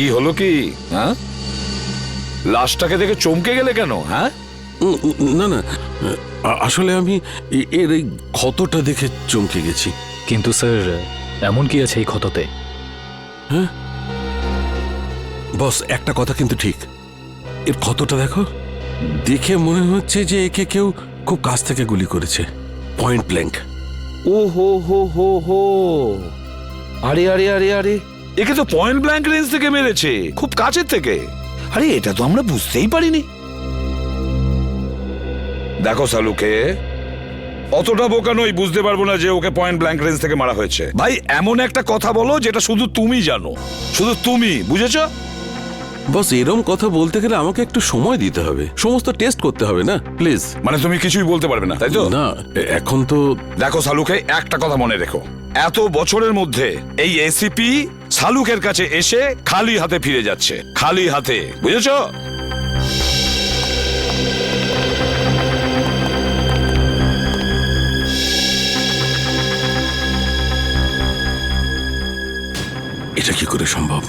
কি হলো কি? হ্যাঁ, লাশটাকে দেখে চমকে গেলে কেন? হ্যাঁ, না না, আসলে আমি এর এই ক্ষতটা দেখে চমকে গেছি। কিন্তু স্যার এমন কি আছে এই ক্ষততে? হ্যাঁ বস, একটা কথা কিন্তু ঠিক, এর ক্ষতটা দেখো, দেখে মনে হচ্ছে যে একে কেউ খুব কাছ থেকে গুলি করেছে, পয়েন্ট ব্ল্যাঙ্ক। ও হো হো হো হো, আরে আরে আরে আরে, একে তো পয়েন্ট ব্ল্যাঙ্ক রেঞ্জ থেকে মেরেছে, খুব কাছের থেকে। আরে এটা তো আমরা বুঝতেই পারিনি। দেখো সালুকে, অতটা বোকা নই, বুঝতে পারবো না যে ওকে পয়েন্ট ব্ল্যাঙ্ক রেঞ্জ থেকে মারা হয়েছে। ভাই এমন একটা কথা বলো যেটা শুধু তুমি জানো, শুধু তুমি বুঝেছো। বস এরম কথা বলতে গেলে আমাকে একটু সময় দিতে হবে, সমস্ত টেস্ট করতে হবে না, প্লিজ। মানে তুমি কিছুই বলতে পারবে না, তাই তো? না এখন তো দেখো সালুকে, একটা কথা মনে রেখো, এত বছরের মধ্যে এই এসিপি সালুকের কাছে এসে খালি হাতে ফিরে যাচ্ছে, খালি হাতে, বুঝেছো? এটা কি করে সম্ভব?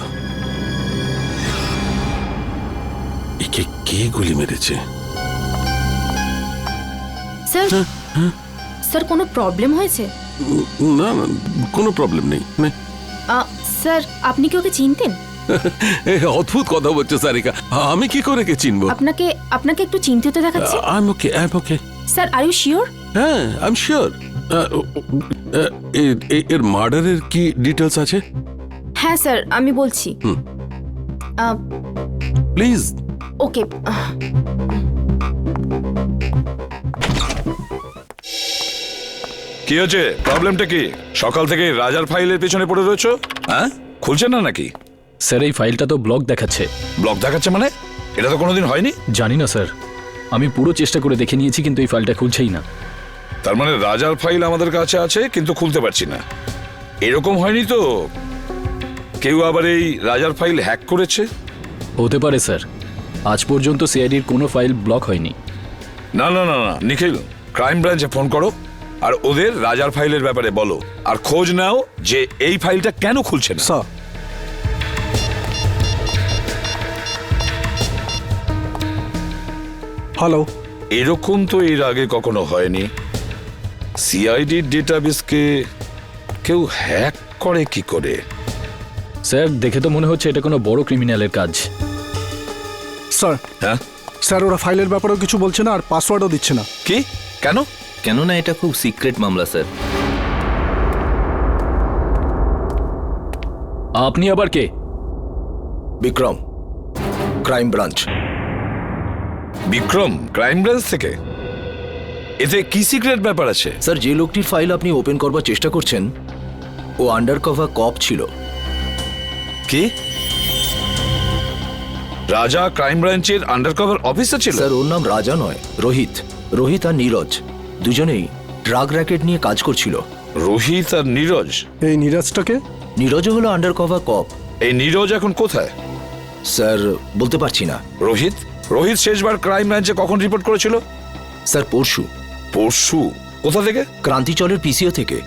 একে কে গুলি মেরেছে? স্যার, স্যার কোনো প্রবলেম হয়েছে? না না, কোনো প্রবলেম নেই। স্যার আপনি কি ওকে চিনতেন? অদ্ভুত কথা বলছো সারিকা, আমি কি করে কে চিনবো? আপনাকে আপনাকে একটু চিন্তিত দেখাচ্ছে। I am okay, I am okay. Sir are you sure? হ্যাঁ আই এম শিওর। এর মার্ডারের কি ডিটেলস আছে? হ্যাঁ স্যার আমি বলছি। প্লিজ। ওকে, কি হচ্ছে, প্রবলেমটা কি? সকাল থেকে রাজার ফাইলের পেছনে পড়ে রয়েছো, হ্যাঁ? খুলছে না নাকি? স্যার এই ফাইলটা তো ব্লক দেখাচ্ছে। ব্লক দেখাচ্ছে মানে? এটা তো কোনোদিন হয়নি। জানি না স্যার, আমি পুরো চেষ্টা করে দেখে নিয়েছি কিন্তু এই ফাইলটা খুলছেই না। তার মানে রাজার ফাইল আমাদের কাছে আছে কিন্তু খুলতে পারছি না, এরকম হয়নি তো? কেউ আবার এই রাজার ফাইল হ্যাক করেছে? হতে পারে স্যার, আজ পর্যন্ত সিআইডির কোনো ফাইল ব্লক হয়নি। না না না না, নিখিল ক্রাইম ব্রাঞ্চে ফোন করো আর ওদের রাজার ফাইলের ব্যাপারে বলো, আর খোঁজ নাও যে এই ফাইলটা কেন খুলছে না। Sir, hello. এরকম তো এর আগে কখনো হয়নি। সিআইডির ডেটাবেসকে কেউ হ্যাক করে কি করে? স্যার দেখে তো মনে হচ্ছে এটা কোনো বড় ক্রিমিনালের কাজ। স্যার, হ্যাঁ স্যার ওরা ফাইলের ব্যাপারেও কিছু বলছে না আর পাসওয়ার্ডও দিচ্ছে না। কি? কেন? কেননা এটা খুব সিক্রেট মামলা স্যার। আপনি আবার কে? Vikram, crime branch. Vikram crime branch থেকে? এতে কি সিক্রেট ব্যাপার আছে? স্যার যে লোকটির ফাইল আপনি ওপেন করবার চেষ্টা করছেন ও আন্ডার কভার কপ ছিল। কি? রাজা ক্রাইম ব্রাঞ্চের আন্ডারকভার অফিসার ছিল? স্যার ওর নাম রাজা নয়, রোহিত। রোহিত আর নীরজ দুজনেই ড্রাগ র্যাকেট নিয়ে কাজ করছিল। রোহিত আর নীরজ? এই নিরাজটাকে? নীরজও হলো আন্ডার কভার কপ। এই নীরজ এখন কোথায়? স্যার বলতে পারছি না। রোহিত? রোহিত শেষবার ক্রাইম ব্রাঞ্চে কখন রিপোর্ট করেছিল? স্যার পরশু। পরশু? কোথা থেকে? ক্রান্তিচলের পিসিও থেকে।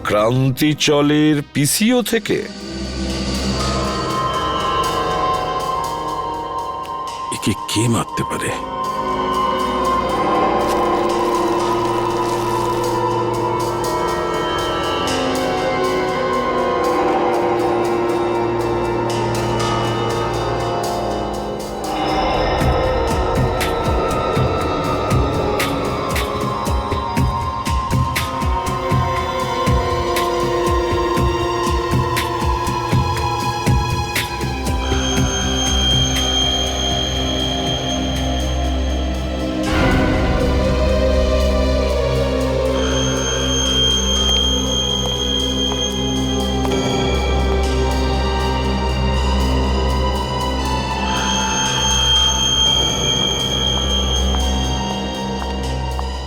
ক্রান্তিচলের পিসিও থেকে? একে কে মারতে পারে?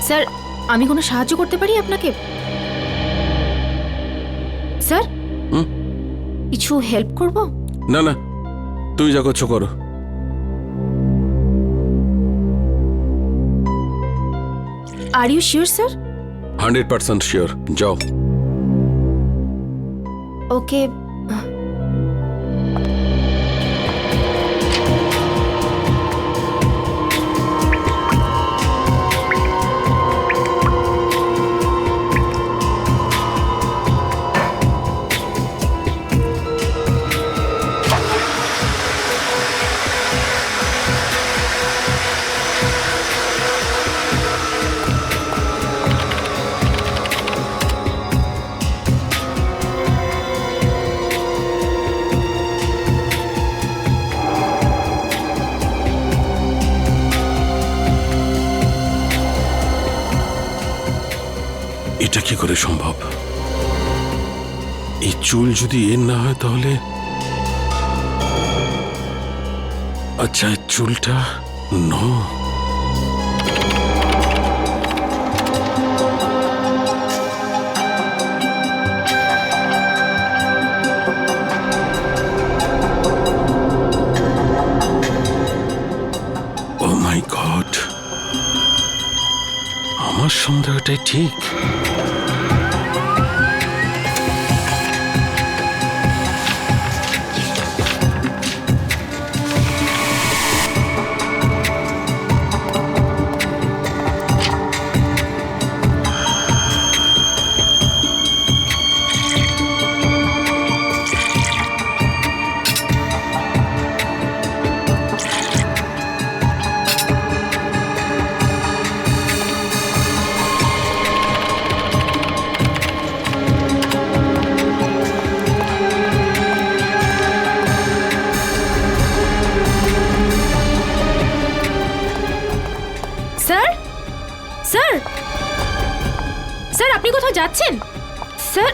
স্যার আমি কোনো সাহায্য করতে পারি আপনাকে? স্যার কিছু হেল্প করব? না না, তুই যা করছো করো। Are you sure sir? 100% sure, যাও। ওকে কি করে সম্ভব? এই চুল যদি এর না হয় তাহলে আচ্ছা এই চুলটা নো ও মাই গড, আমার সন্দেহটাই ঠিক। স্যার স্যার স্যার আপনি কোথাও যাচ্ছেন স্যার?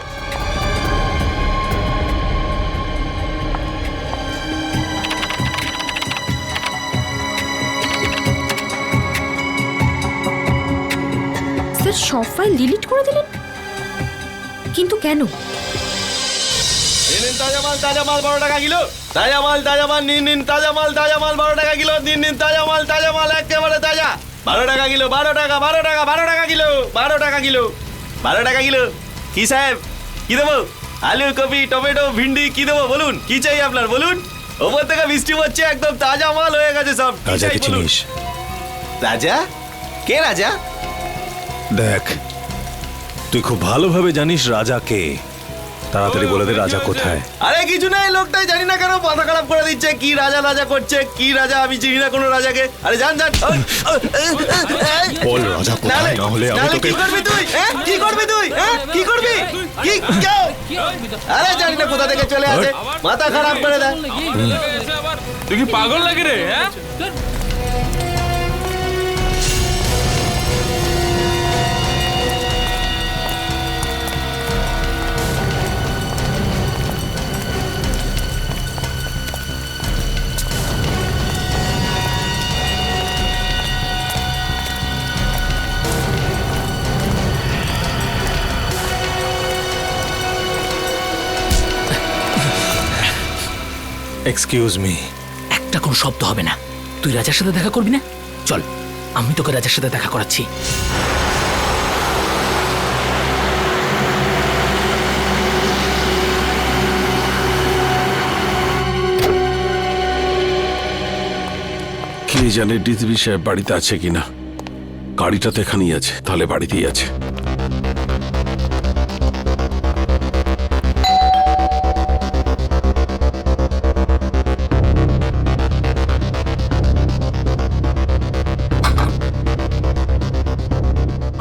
স্যার সব ফাইল ডিলিট করে দিলেন, কিন্তু কেন? নিন তাজা মাল 12 টাকা কিলো। তাজা মাল নিন তাজা মাল 12 টাকা কিলো। নিন তাজা মাল একেবারে তাজা। 12 টাকা কিলো, 12 টাকা, 12 টাকা, 12 টাকা কিলো, 12 টাকা কিলো, 12 টাকা কিলো। কি সাহেব কি দেবো? আলু, কপি, টমেটো, ভিন্ডি কি দেবো বলুন? কি চাই আপনার বলুন? ওপর থেকে বৃষ্টি হচ্ছে, একদম তাজা মাল হয়ে গেছে সব। রাজাকে চিনিস? রাজা? কে রাজা? দেখ, তুই খুব ভালোভাবে জানিস রাজা কে। তাড়াতাড়ি বলে দে রাজা কোথায়। আরে কিছু নাই, লোকটাই জানি না কেন মাথা খারাপ করে দিচ্ছে। কি রাজা রাজা করছে? কি রাজা? আমি চিনি না কোনো রাজাকে। আরে জান জান। বল রাজা কোথায়, না হলে আমি তোকে। কি করবি তুই? কি করবি তুই? কি করবি? কি কেউ? আরে জানি না কোথা থেকে চলে আসে, মাথা খারাপ করে দেয়। তুই কি পাগল লাগে রে? হ্যাঁ, এক্সকিউজ মি। একটা কোনো শব্দ হবে না। তুই রাজার সাথে দেখা করবি না? চল, আমি তোকে রাজার সাথে দেখা করাচ্ছি। কে জানে ডিসিপি সাহেব বাড়িতে আছে কিনা। গাড়িটা তো এখানেই আছে, তাহলে বাড়িতেই আছে।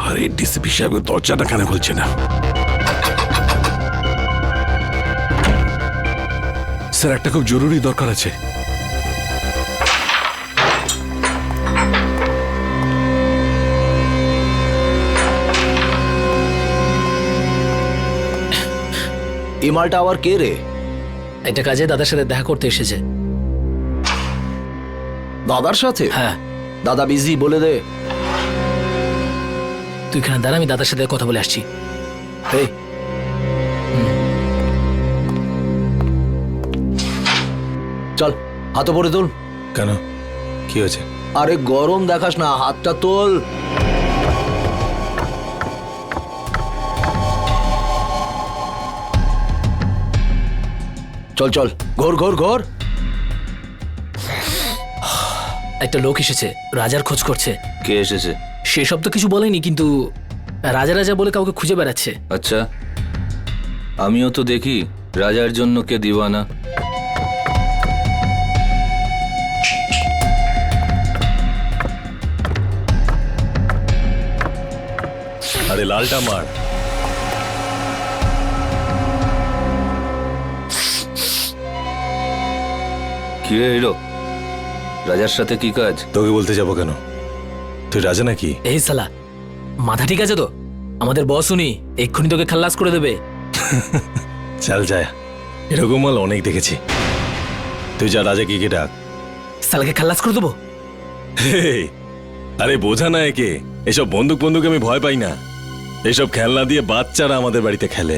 আরে ডিসিপি সাহেব দরজাটা কেন খুলছে না? স্যার একটা খুব জরুরি দরকার আছে। এই মালটা আবার কে রে? এটা কাজে দাদার সাথে দেখা করতে এসেছে। দাদার সাথে? হ্যাঁ। দাদা বিজি, বলে দে। তুই এখানে দাঁড়া, আমি দাদার সাথে কথা বলে আসছি। এই চল, হাত পরে তোল। কেন, কি হয়েছে? আরে গরম দেখাস না, হাতটা তোল। চল চল, ঘোর ঘোর ঘোর। একটা লোক এসেছে, রাজার খোঁজ করছে। কে এসেছে? সেসব তো কিছু বলেনি, কিন্তু রাজা রাজা বলে কাউকে খুঁজে বেড়াচ্ছে। আচ্ছা, আমিও তো দেখি রাজার জন্য কে দিওয়ানা। আরে লালটা মার। কি রে হিরো, রাজার সাথে কি কাজ? তোকে বলতে যাবো কেন? তুই রাজা নাকি? এই সালা, মাথা ঠিক আছে তো? আমাদের বস উনি এক্ষুনি তোকে খাল্লাস করে দেবে। চল যায়, এরকম মাল অনেক দেখেছি। তুই যা রাজাকে গিয়ে ডাক। সালাকে খাল্লাস করে দেবো। হেই, আরে বোঝা না একে, এসব বন্দুক আমি ভয় পাই না। এসব খেলনা দিয়ে বাচ্চারা আমাদের বাড়িতে খেলে।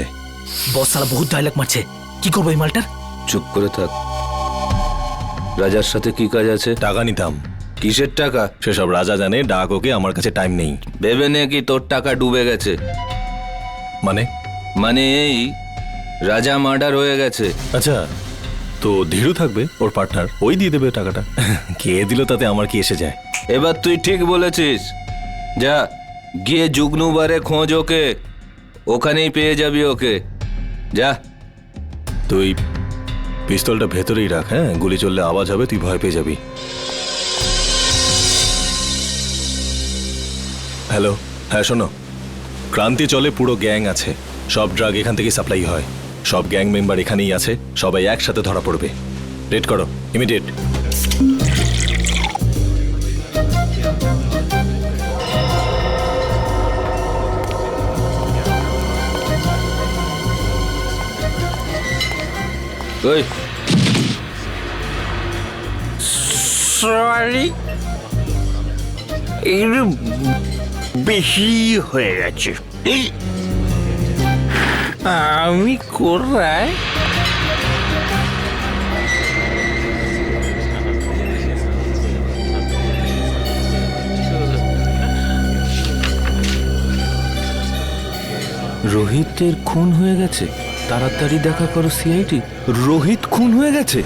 বস সালা বহুত ডায়লগ মারছে, কি করবো এই মালটার? চুপ করে থাক। রাজার সাথে কি কাজ আছে? টাকা নিতাম। কিসের টাকা? সেসব রাজা জানে, ডাক ওকে, আমার কাছে টাইম নেই। ভেবে নে কি তোর টাকা ডুবে গেছে। মানে? মানে এই রাজা মার্ডার হয়ে গেছে। আচ্ছা, তো ধীরু থাকবে, ওর পার্টনার, ওই দিয়ে দেবে টাকাটা। কে দিল তাতে আমার কি এসে যায়? এবার তুই ঠিক বলেছিস। যা গিয়ে জুগনুবারে খোঁজ ওকে, ওখানেই পেয়ে যাবি ওকে। যা। তুই পিস্তলটা ভেতরেই রাখ, হ্যাঁ? গুলি চললে আওয়াজ হবে, তুই ভয় পেয়ে যাবি। হ্যালো, হ্যাঁ শোনো, ক্রান্তি চলে পুরো গ্যাং আছে, সব ড্রাগ এখান থেকে সাপ্লাই হয়, সব গ্যাং মেম্বার এখানেই আছে, সবাই একসাথে ধরা পড়বে। রেড করো, ইমিডিয়েট। ওই সরি, একটু বেশি হয়ে গেছে। আমি কোথায়? রোহিতের খুন হয়ে গেছে। তাড়াতাড়ি দেখা করো সিআইডি। রোহিত খুন হয়ে গেছে।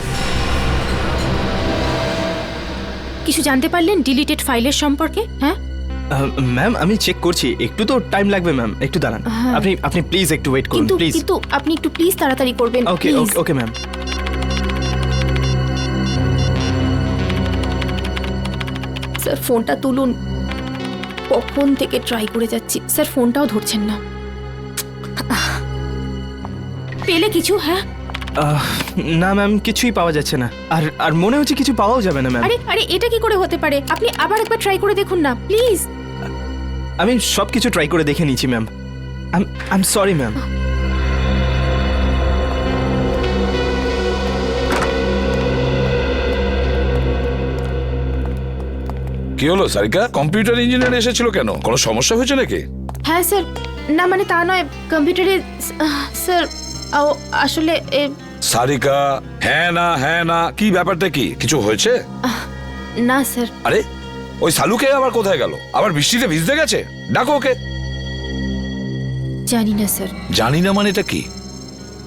কিছু জানতে পারলেন ডিলিটেড ফাইলের সম্পর্কে? হ্যাঁ ম্যাম, আমি চেক করছি, একটু তো টাইম লাগবে ম্যাম, একটু দাঁড়ান। হ্যাঁ। আপনি প্লিজ একটু ওয়েট করুন, প্লিজ। কিন্তু আপনি একটু প্লিজ তাড়াতাড়ি করবেন। ওকে please। Okay ma'am. স্যার ফোনটা তুলুন, কখন থেকে ট্রাই করে যাচ্ছি, স্যার ফোনটাও ধরছেন না। পেলে কিছু? হ্যাঁ না ম্যাম, কিছুই পাওয়া যাচ্ছে না, আর মনে হচ্ছে কিছু পাওয়াও যাবে না ম্যাম। আরে আরে এটা কি করে হতে পারে? আপনি আবার একবার ট্রাই করে দেখুন না প্লিজ। আমি সব কিছু ট্রাই করে দেখে নিয়েছি ma'am. I am sorry ma'am. কি হলো সারিকা, কম্পিউটার ইঞ্জিনিয়ার এসেছিল কেন? কোনো সমস্যা হয়েছে নাকি? হ্যাঁ স্যার, না মানে তা নয়, কম্পিউটারে স্যার আসলে সারিকা, হ্যাঁ না কি ব্যাপারটা কি? কিছু হয়েছে? না স্যার। আরে ওই সালুকে আবার কোথায় গেল? আবার বৃষ্টিতে ভিজতে গেছে? ডাকো ওকে। জানি না স্যার। জানি না মানে এটা কি?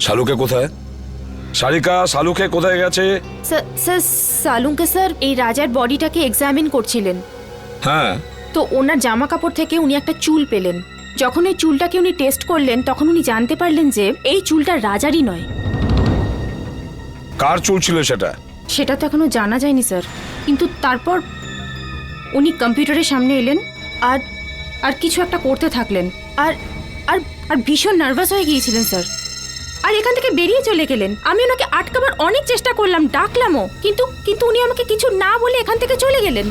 শালুকে কোথায়? সারিকা, শালুকে কোথায় গেছে? স্যার সালুকে স্যার এই রাজার বডিটাকে এক্সামিন করছিলেন, হ্যাঁ তো ওনার জামা কাপড় থেকে উনি একটা চুল পেলেন। যখন এই চুলটাকে উনি টেস্ট করলেন তখন উনি জানতে পারলেন যে এই চুলটা রাজারই নয়। কার চুল ছিল সেটা? সেটা তো এখনো জানা যায়নি স্যার, কিন্তু তারপর উনি কম্পিউটারের সামনে এলেন আর আর কিছু একটা করতে থাকলেন, আর আর আর ভীষণ নার্ভাস হয়ে গিয়েছিলেন স্যার, আর এখান থেকে বেরিয়ে চলে গেলেন। আমি ওনাকে আটকাবার অনেক চেষ্টা করলাম, ডাকলামও, কিন্তু উনি আমাকে কিছু না বলে এখান থেকে চলে গেলেন।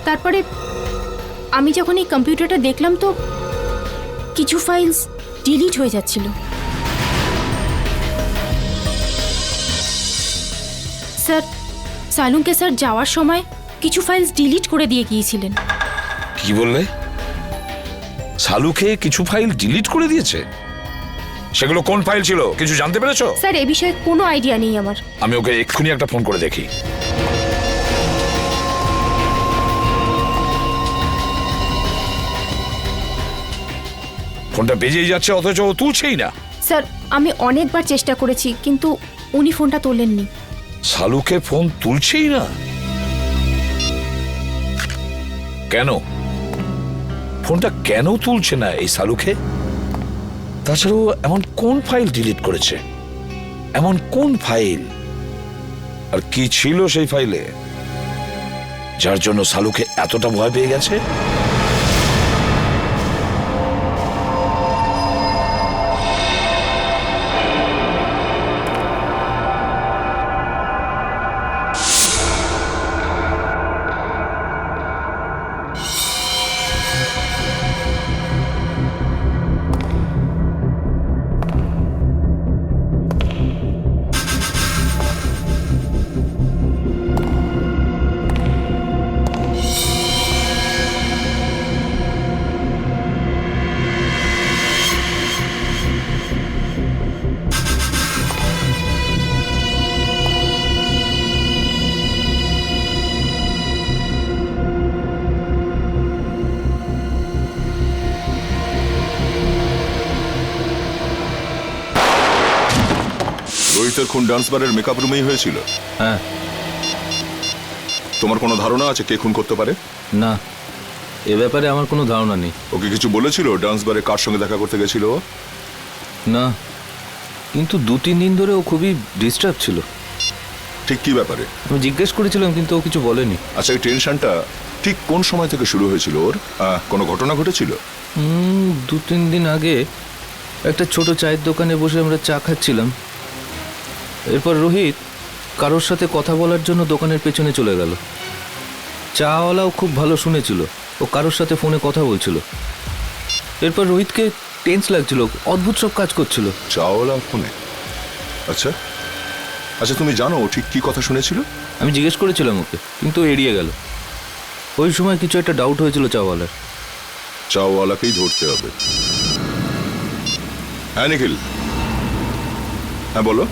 তারপরে আমি যখন এই কম্পিউটারটা দেখলাম তো কিছু ফাইলস ডিলিট হয়ে যাচ্ছিল। স্যার সালুকে স্যার যাওয়ার সময় কিছু ফাইলস ডিলিট করে দিয়ে গিয়েছিলেন। কি বললে? সালুকে কিছু ফাইল ডিলিট করে দিয়েছে? সেগুলো কোন ফাইল ছিল কিছু জানতে পেরেছো? স্যার এ বিষয়ে কোনো আইডিয়া নেই আমার। আমি ওকে এক্ষুনি একটা ফোন করে দেখি। ফোনটা বেজেই যাচ্ছে অথচ ও তুলছেই না। স্যার আমি অনেকবার চেষ্টা করেছি কিন্তু উনি ফোনটা তোলেননি। সালুকে ফোন তুলছেই না কেন? ফোনটা কেন তুলছে না এই সালুকে? তাছাড়াও এমন কোন ফাইল ডিলিট করেছে? এমন কোন ফাইল? আর কি ছিল সেই ফাইলে যার জন্য সালুকে এতটা ভয় পেয়ে গেছে? রোহিতের খুন ডান্স বারের মেকআপ রুমেই হয়েছিল? হ্যাঁ। তোমার কোনো ধারণা আছে কে খুন করতে পারে? না, এ ব্যাপারে আমার কোনো ধারণা নেই। ওকে কিছু বলেছিল ডান্স বারে কার সঙ্গে দেখা করতে গেছিল ও? না, কিন্তু 2-3 দিন ধরে ও খুবই ডিস্টার্ব ছিল। ঠিক কি ব্যাপারে? আমি জিজ্ঞেস করেছিলাম কিন্তু ও কিছু বলেনি। আচ্ছা, এই টেনশনটা ঠিক কোন সময় থেকে শুরু হয়েছিল ওর? কোনো ঘটনা ঘটেছিল? 2-3 দিন আগে একটা ছোট চায়ের দোকানে বসে আমরা চা খাচ্ছিলাম। এরপর রোহিত কারোর সাথে কথা বলার জন্য দোকানের পেছনে চলে গেল। চাওয়ালাও খুব ভালো শুনেছিল, ও কারোর সাথে ফোনে কথা বলছিল। এরপর রোহিতকে টেন্স লাগছিল, অদ্ভুত সব কাজ করছিল। চাওয়ালা ফোনে? আচ্ছা আচ্ছা, তুমি জানো ও ঠিক কি কথা শুনেছিল? আমি জিজ্ঞেস করেছিলাম ওকে, কিন্তু ও এড়িয়ে গেল। ওই সময় কিছু একটা ডাউট হয়েছিল চাওয়ালার। চাওয়ালাকেই ধরতে হবে। হ্যাঁ নিখিল, হ্যাঁ বলো।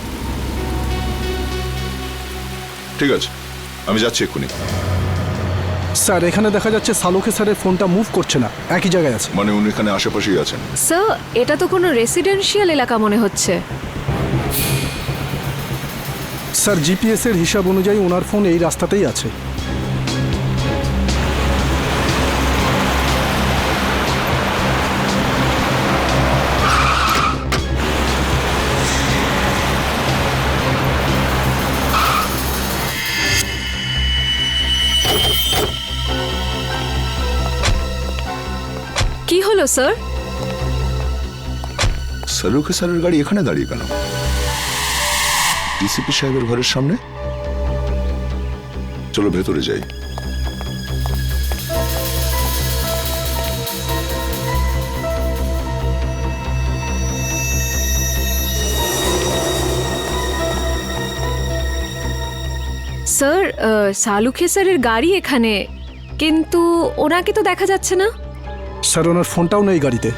ঠিক আছে, আমি যাচ্ছি এক্ষুনি। স্যার, এখানে দেখা যাচ্ছে সালুখে স্যারের ফোনটা মুভ করছে না, একই জায়গায় আছে। মানে উনি এখানে আশেপাশেই আছেন? স্যার, এটা তো কোনো রেসিডেন্সিয়াল এলাকা মনে হচ্ছে। স্যার, জিপিএস এর হিসাব অনুযায়ী ওনার ফোন এই রাস্তাতেই আছে। কি হলো স্যার? সালুখে স্যারের গাড়ি এখানে দাঁড়িয়ে কেন? ডিসিপি সাহেবের ঘরের সামনে? চলো ভেতরে যাই। স্যার, সালুখে স্যারের গাড়ি এখানে, কিন্তু ওনাকে তো দেখা যাচ্ছে না। স্যার, ওনার ফোনটাও নেই গাড়িতে।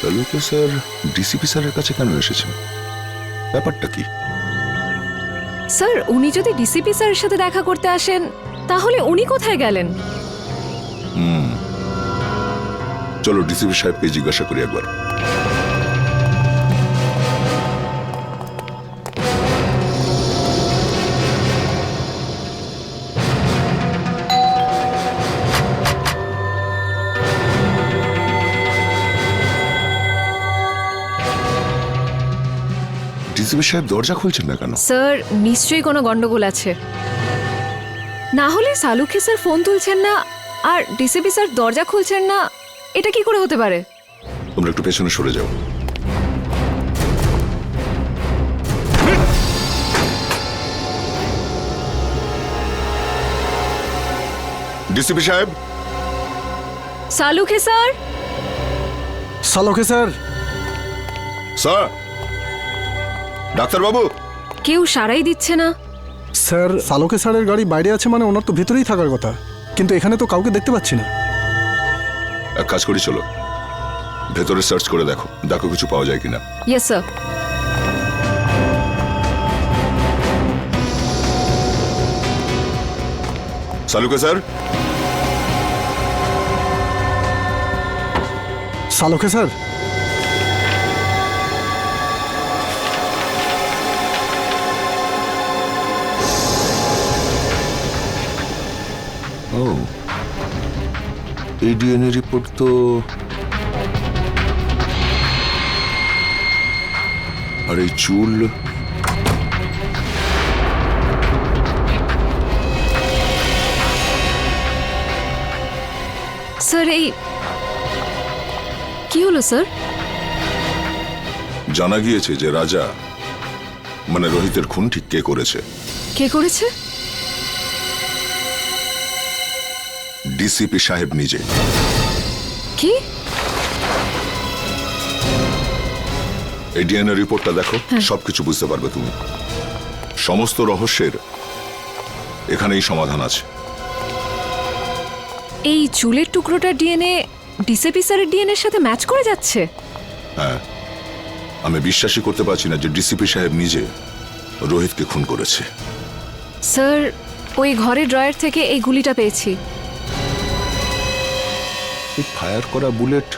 সালুখে স্যার ডিসিপি স্যারের কাছে কেন এসেছেন? ব্যাপারটা কি? স্যার, উনি যদি ডিসিপি স্যারের সাথে দেখা করতে আসেন, তাহলে উনি কোথায় গেলেন? চলো ডিসিপি সাহেবকে জিজ্ঞাসা করি একবার। ডিসিপি সাহেব দরজা খুলছেন না কেন? স্যার, নিশ্চয়ই কোনো গন্ডগোল আছে। না হলে সালুখে স্যার ফোন তুলছেন না আর ডিসিপি স্যার দরজা খুলছেন না, এটা কি করে হতে পারে? তোমরা একটু পেছনে সরে যাও। ডিসিপি সাহেব। Salunkhe sir. Salunkhe sir. Sir, ডাক্তারবাবু। কেউ সারাই দিচ্ছে না। স্যার, সালুখে স্যারের গাড়ি বাইরে আছে মানে ওনার তো ভিতরেই থাকার কথা, কিন্তু এখানে তো কাউকে দেখতে পাচ্ছি না। এক কাজ করি, চলো ভেতরে সার্চ করে দেখো, দেখো কিছু পাওয়া যায় কিনা। Yes sir. Salunkhe sir. Salunkhe sir. ও, এই ডিএনএ রিপোর্ট তো আর এই চুল। স্যার, এই কি হলো স্যার? জানা গিয়েছে যে রাজা মানে রোহিতের খুন ঠিক কে করেছে। কে করেছে? ডিসিপি সাহেব নিজে। কি? এই ডিএনএ রিপোর্টটা দেখো, সবকিছু বুঝতে পারবে তুমি। সমস্ত রহস্যের এখানেই সমাধান আছে। এই চুলের টুকরোটার ডিএনএ ডিসিপি স্যারের ডিএনএর সাথে ম্যাচ করে যাচ্ছে? হ্যাঁ, আমি বিশ্বাসই করতে পারছি না যে ডিসিপি সাহেব নিজে রোহিতকে খুন করেছে। স্যার, ওই ঘরের ড্রয়ার থেকে এই গুলিটা পেয়েছি। এই ফায়ার করা বুলেট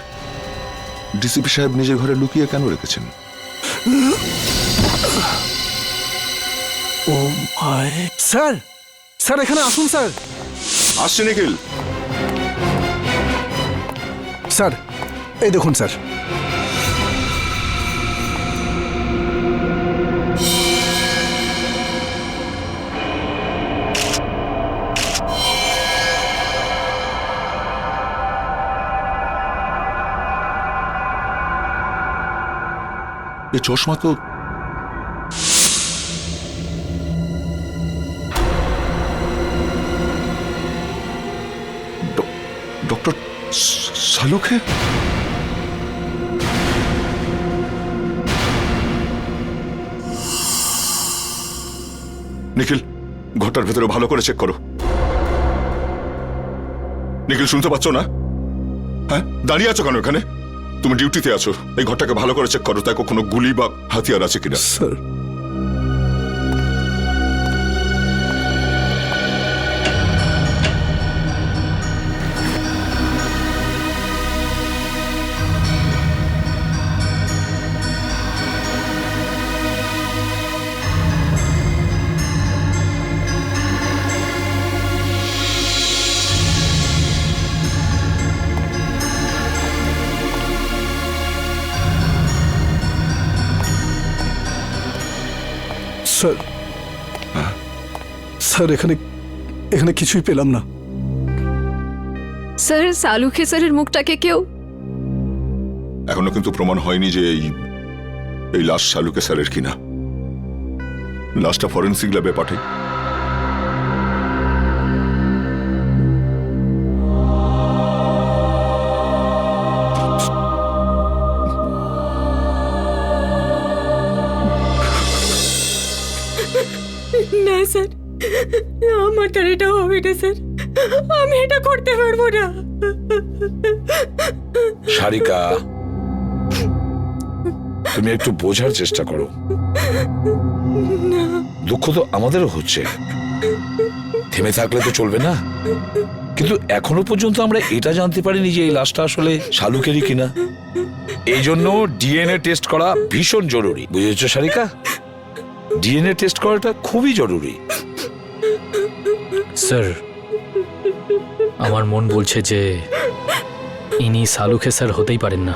ডিসিপি সাহেব নিজের ঘরে লুকিয়ে কেন রেখেছেন? ও মাই স্যার, স্যার এখানে আসুন স্যার। আসছে নিখিল। স্যার এই দেখুন স্যার, এই চশমা তো ডক্টর সালুকে। নিখিল, ঘরটার ভেতরে ভালো করে চেক করো। নিখিল, শুনতে পাচ্ছ না? হ্যাঁ, দাঁড়িয়ে আছো কেন এখানে? তুমি ডিউটিতে আছো, এই ঘরটাকে ভালো করে চেক করো, তাই কোনো গুলি বা হাতিয়ার আছে কিনা। স্যার স্যার, স্যার এখানে এখানে কিছুই পেলাম না। স্যার সালুখে স্যারের মুখটাকে কেউ এখনো কিন্তু প্রমাণ হয়নি যে এই লাশ সালুকে স্যারের কিনা। লাশটা ফরেন্সিক ল্যাবে পাঠাই। না স্যার, আমার দ্বারা এটা হবে না স্যার, আমি এটা করতে পারবো না। সারিকা, তুমি একটু বোঝার চেষ্টা করো। দুঃখ তো আমাদেরও হচ্ছে, থেমে থাকলে তো চলবে না। কিন্তু এখনো পর্যন্ত আমরা এটা জানতে পারিনি যে এই লাশটা আসলে শালুকেরই কিনা। এই জন্য ডিএনএ টেস্ট করা ভীষণ জরুরি, বুঝেছো সারিকা? ডিএনএ টেস্ট করাটা খুবই জরুরি। স্যার, আমার মন বলছে যে ইনি সালুখে স্যার হতেই পারেন না।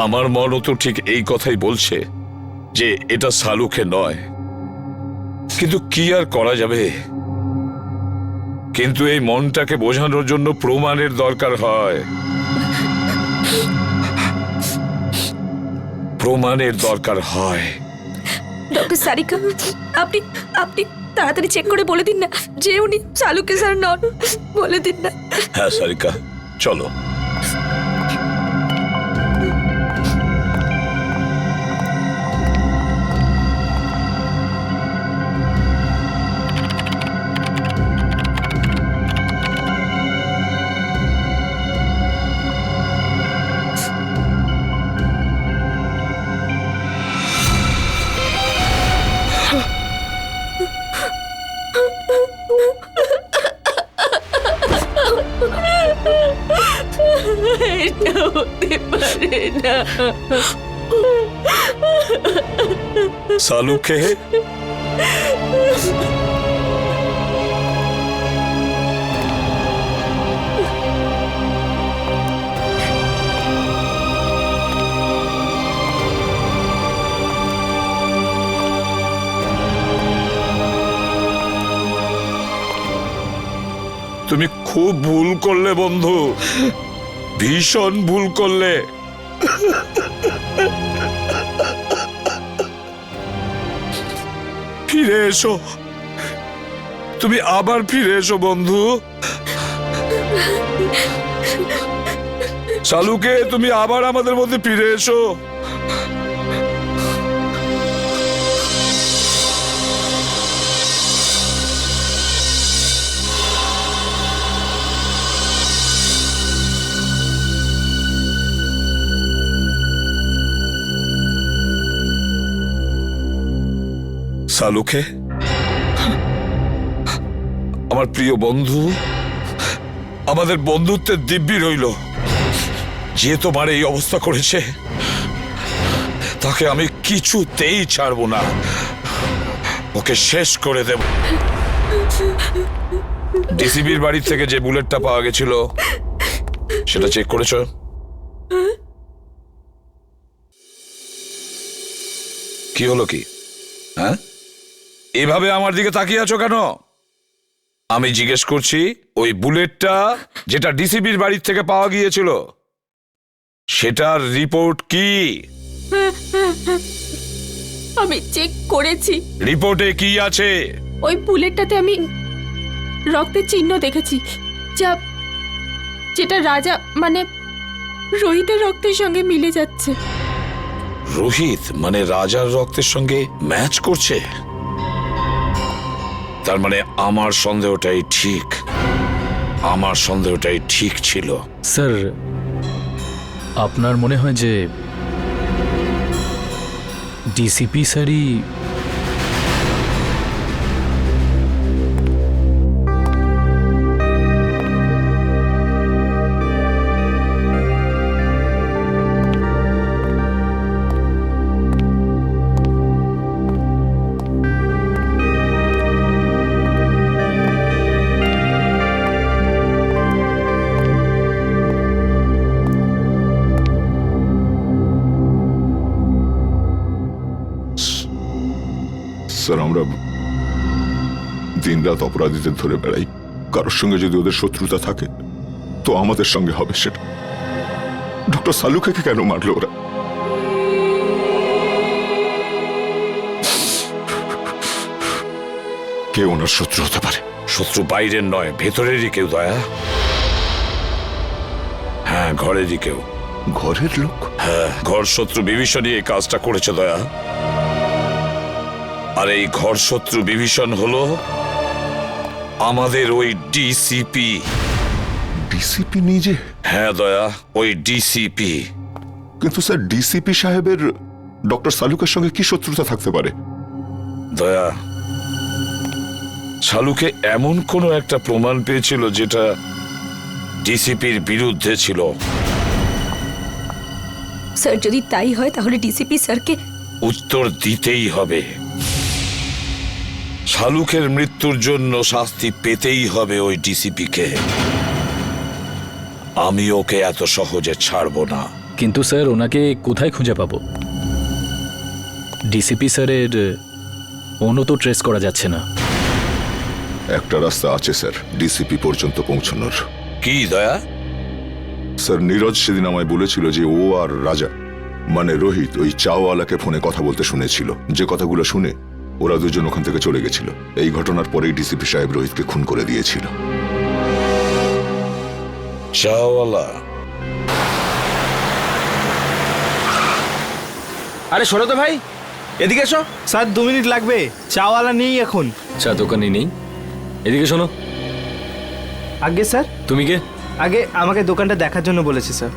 আমার মনও তো ঠিক এই কথাই বলছে যে এটা সালুকে নয়, কিন্তু কি আর করা যাবে? কিন্তু এই মনটাকে বোঝানোর জন্য প্রমাণের দরকার হয়, প্রমাণের দরকার হয়। ডক্টর সারিকা, আপনি আপনি তাড়াতাড়ি চেক করে বলে দিন না যে উনি সালুকে স্যার নন, বলে দিন না। হ্যাঁ সারিকা, চলো। এটা হতে পারে না। সালুকে তুমি খুব ভুল করলে বন্ধু, ভীষণ ভুল করলে। ফিরে এসো, তুমি আবার ফিরে এসো বন্ধু। সালুকে, তুমি আবার আমাদের মধ্যে ফিরে এসো। সালুকে, আমার প্রিয় বন্ধু, আমাদের বন্ধুত্বের দিব্যি রইল, যে তোমার এই অবস্থা করেছে তাকে আমি কিছুতেই ছাড়বো না, ওকে শেষ করে দেব। ডিসিবির বাড়ি থেকে যে বুলেটটা পাওয়া গেছিল সেটা চেক করেছো? কি হলো কি? হ্যাঁ, এভাবে আমার দিকে তাকিয়ে আছো কেন? আমি জিজ্ঞেস করছি, ওই বুলেটটা যেটা ডিসিবির বাড়ির থেকে পাওয়া গিয়েছিল সেটার রিপোর্ট কি? আমি চেক করেছি, রিপোর্টে কি আছে? ওই বুলেটটাতে আমি রক্তের চিহ্ন দেখেছি, যেটা রাজা মানে রোহিতের রক্তের সঙ্গে মিলে যাচ্ছে। রোহিত মানে রাজার রক্তের সঙ্গে ম্যাচ করছে? তার মানে আমার সন্দেহটাই ঠিক, আমার সন্দেহটাই ঠিক ছিল। স্যার, আপনার মনে হয় যে ডিসিপি স্যারই স্যার, আমরা দিনরাত অপরাধীদের ধরে বেড়াই, কারোর সঙ্গে যদি ওদের শত্রুতা থাকে তো আমাদের সঙ্গে হবে সেটা। ডক্টর সালুকে কেন মারলো ওরা? কে ওনার শত্রু হতে পারে? শত্রু বাইরের নয়, ভেতরেরই কেউ দয়া। হ্যাঁ, ঘরেরই কেউ। ঘরের লোক? হ্যাঁ, ঘর শত্রু বিভীষণই এই কাজটা করেছে দয়া। আর এই ঘর শত্রু বিভীষণ হলো আমাদের ওই ডিসিপি। ডিসিপি নিজে? হ্যাঁ দয়া, ওই ডিসিপি। কিন্তু স্যার, ডিসিপি সাহেবের ডক্টর সালুকের সঙ্গে কি শত্রুতা থাকতে পারে? দয়া, সালুকে এমন কোনো একটা প্রমাণ পেয়েছিল যেটা ডিসিপির বিরুদ্ধে ছিল। স্যার, যদি তাই হয় তাহলে ডিসিপি স্যারকে উত্তর দিতেই হবে। শালুকের মৃত্যুর জন্য শাস্তি পেতেই হবে ওই ডিসিপিকে। আমি ওকে এত সহজে ছাড়বো না। কিন্তু স্যার, ওনাকে কোথায় খুঁজে পাবো? ডিসিপি স্যারের ফোনও তো ট্রেস করা যাচ্ছে না। একটা রাস্তা আছে স্যার ডিসিপি পর্যন্ত পৌঁছানোর। কি দয়া? স্যার, নীরজ সেদিন আমায় বলেছিল যে ও আর রাজা মানে রোহিত ওই চাওয়ালাকে ফোনে কথা বলতে শুনেছিল। যে কথাগুলো শুনে ওরা দুজন ওখান থেকে চলে গেছিল। এই ঘটনার পরেই ডিসিপি সাহেব রোহিতকে খুন করে দিয়েছিল। চাওয়ালা? আরে শোনো তো ভাই, এদিকে এসো। স্যার 2 মিনিট লাগবে, চাওয়ালা নেই এখন। চা দোকানে নেই? এদিকে শোনো। আগে স্যার। তুমি কে? আগে আমাকে দোকানটা দেখার জন্য বলেছে স্যার।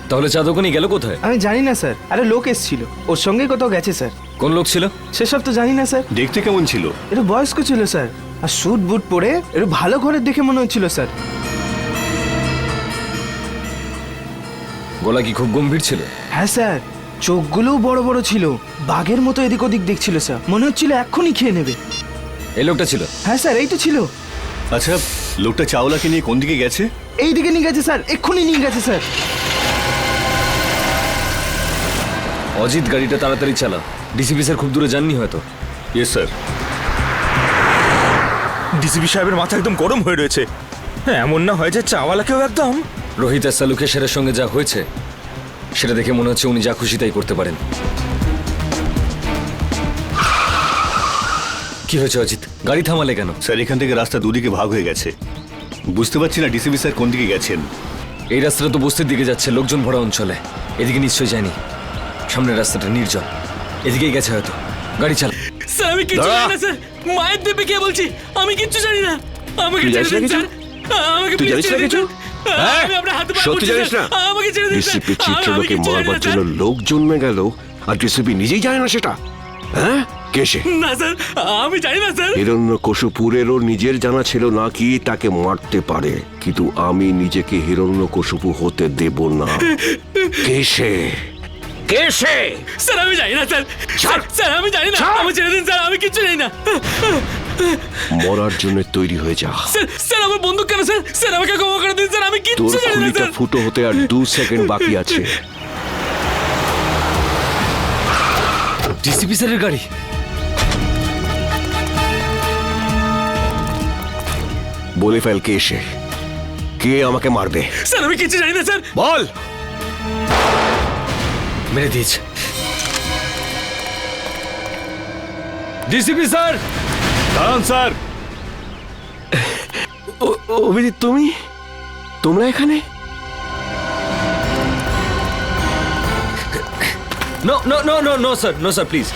তাহলে চা দোকানে গেল কোথায়? আমি জানি না স্যার। আরে লোক এসেছিল, ওর সঙ্গেই কোথাও গেছে স্যার। কোন লোক ছিল সেসব তো জানি না স্যার। দেখতে কেমন ছিল? একটু বয়স্ক ছিল স্যার, আর স্যুট বুট পরে একটু ভালো ঘরের দেখে মনে হচ্ছিল স্যার। গলা কি খুব গম্ভীর ছিল? হ্যাঁ স্যার, চোখগুলোও বড় বড় ছিল, বাঘের মতো এদিক ওদিক দেখছিল স্যার। মনে হচ্ছিল এক্ষুনি খেয়ে নেবে। এই লোকটা ছিল? হ্যাঁ স্যার, এই তো ছিল। আচ্ছা, লোকটা চাওলাকে নিয়ে কোন দিকে গেছে? এই দিকে নিয়ে গেছে স্যার, এক্ষুনি নিয়ে গেছে স্যার। অজিত, গাড়িটা তাড়াতাড়ি চালা। ডিসিপি স্যার খুব দূরে যাননি হয়তো। Yes sir. ডিসিপি সাহেবের মাথা একদম গরম হয়ে রয়েছে। হ্যাঁ, এমন না হয় যে চাওয়ালাকেও একদম। রোহিত আর সালুকে স্যারের সঙ্গে যা হয়েছে সেটা দেখে মনে হচ্ছে উনি যা খুশি তাই করতে পারেন। কি হয়েছে অজিত? গাড়ি থামালে কেন? স্যার, এখান থেকে রাস্তা দুদিকে ভাগ হয়ে গেছে। বুঝতে পারছি না ডিসিপি স্যার কোন দিকে গেছেন। এই রাস্তাটা তো বস্তির দিকে যাচ্ছে, লোকজন ভরা অঞ্চলে। এদিকে নিশ্চয়ই যায়নি। সামনের রাস্তাটা নির্জন, এদিকেই গেছে হয়তো। গাড়ি চালা। স্যার, আমি কিচ্ছু জানি না স্যার। মায়ের দেবে কে বলছি? আমি কিচ্ছু জানি না। আমাকে ছেড়ে দিন স্যার। আমাকে প্লিজ ছেড়ে দিন। আমি আপনার হাতে পায়ে পড়ছি স্যার। আমাকে ছেড়ে দিন স্যার। ডিসিপি চিত্রলোকে মারবার জন্য লোক জন্মে গেল আর ডিসিপি নিজেই জানে না সেটা? হ্যাঁ, কে সে? না স্যার, আমি জানি না স্যার। হিরণ্যকশিপুরেরও নিজের জানা ছিল না কি তাকে মারতে পারে, কিন্তু আমি নিজেকে হিরণ্যকশিপু হতে দেব না। কে সে? কে সে? স্যার আমি জানি না স্যার। স্যার আমি জানি না, আমি ছেড়ে দিন স্যার, আমি কিচ্ছু জানি না। মরার জন্য তৈরি হয়ে যা। স্যার আমার বন্দুক কেন স্যার? স্যার আমাকে ক্ষমা করে দিন স্যার, আমি তোর কিচ্ছু জানি না খুলিটা স্যার। ফুটো হতে আর 2 সেকেন্ড বাকি আছে। ডিসিপি স্যারের গাড়ি। বলে ফেল কে সে, কে আমাকে মারবে। স্যার আমি কিচ্ছু জানি না স্যার। বল। মেরে দিয়েছে ডিসিপি স্যার। দাঁড়ান স্যার। অভিজিৎ, তোমরা এখানে? No no no no no sir, no sir please.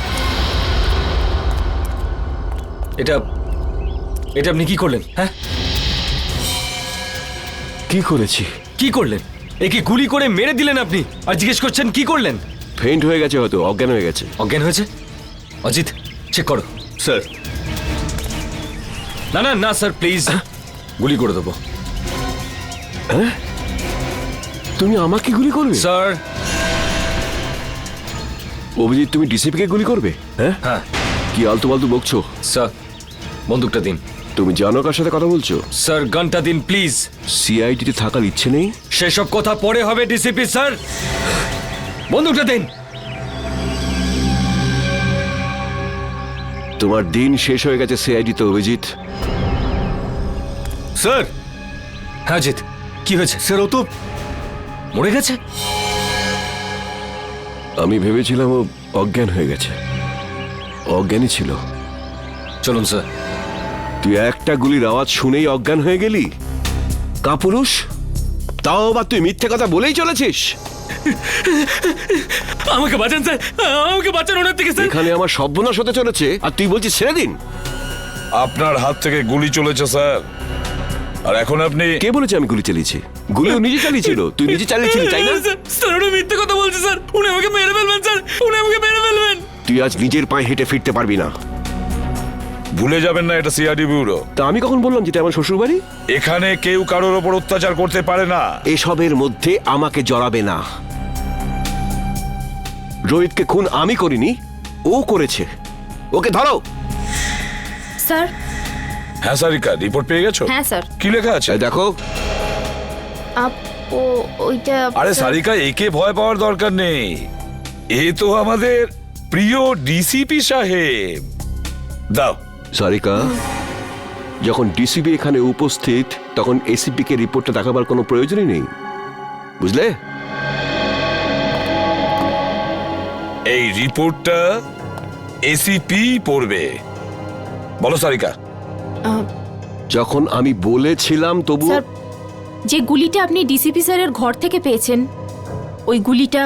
এটা আপনি কি করলেন? হ্যাঁ কি করেছি? কি করলেন? একে গুলি করে মেরে দিলেন আপনি, আর জিজ্ঞেস করছেন কি করলেন? ফেইন্ট হয়ে গেছে, হয়তো অজ্ঞান হয়ে গেছে। অজ্ঞান হয়েছে? অজিত চেক করো। স্যার। না না না স্যার প্লিজ, গুলি করে দেবো। হ্যাঁ তুমি আমাকে গুলি করবে? স্যার। অভিজিৎ, তুমি ডিসিপিকে গুলি করবে? হ্যাঁ হ্যাঁ। কি আলতু ফালতু বকছো? স্যার বন্দুকটা দিন। তুমি জানো কার সাথে কথা বলছো? স্যার গানটা দিন প্লিজ। সিআইডিতে থাকার ইচ্ছে নেই? সেসব কথা পরে হবে ডিসিপি স্যার, বন্দুকটা দিন। তোমার দিন শেষ হয়ে গেছে সিআইডিতে, অভিজিৎ। স্যার। হ্যাঁ জিৎ, কি হয়েছে? স্যার ও তো মরে গেছে। আমি ভেবেছিলাম ও অজ্ঞান হয়ে গেছে। অজ্ঞানই ছিল। চলুন স্যার। তুই একটা গুলির আওয়াজ শুনেই অজ্ঞান হয়ে গেলি? কাপুরুষ, তাও আবার তুই মিথ্যে কথা বলেই চলেছিস। আমাকে বাঁচান স্যার, আমাকে বাঁচান ওনার থেকে স্যার। এখানে আমার সর্বনাশ হতে চলেছে আর তুই বলছিস ছেড়ে দিন। আপনার হাত থেকে গুলি চলেছে স্যার, আর এখন আপনি। কে বলেছে আমি গুলি চালিয়েছি? গুলি ও নিজে চালিয়েছিল। তুই নিজে চালিয়েছিলি, তাই না? স্যার উনি মিথ্যে কথা বলছে স্যার, উনি আমাকে মেরে ফেলবেন স্যার, উনি আমাকে মেরে ফেলবেন। তুই আজ নিজের পায়ে হেঁটে ফিরতে পারবি না। ভুলে যাবেন না এটা সিআইডি ব্যুরো। তা আমি কখন বললাম যেটা আমার শ্বশুর বাড়ি? এখানে কেউ কারোর ওপর অত্যাচার করতে পারে না। এসবের মধ্যে আমাকে জড়াবে না। রোহিতকে খুন আমি করিনি, ও করেছে। ওকে ধরো। স্যার। হ্যাঁ সারিকা, রিপোর্ট পেয়ে গেছো? হ্যাঁ স্যার। কি লেখা আছে দেখো। ওইটা। আরে সারিকা, একে ভয় পাওয়ার দরকার নেই, এ তো আমাদের প্রিয় ডিসিপি সাহেব। দাও। সারিকা, যখন ডিসিপি এখানে উপস্থিত তখন এসিপি কে রিপোর্টটা দেখাবার কোনো প্রয়োজনই নেই, বুঝলে? এই রিপোর্টটা এসিপি পড়বে। বলো সারিকা। যখন আমি বলেছিলাম তবু। স্যার, যে গুলিটা আপনি ডিসিপি স্যারের ঘর থেকে পেয়েছেন, ওই গুলিটা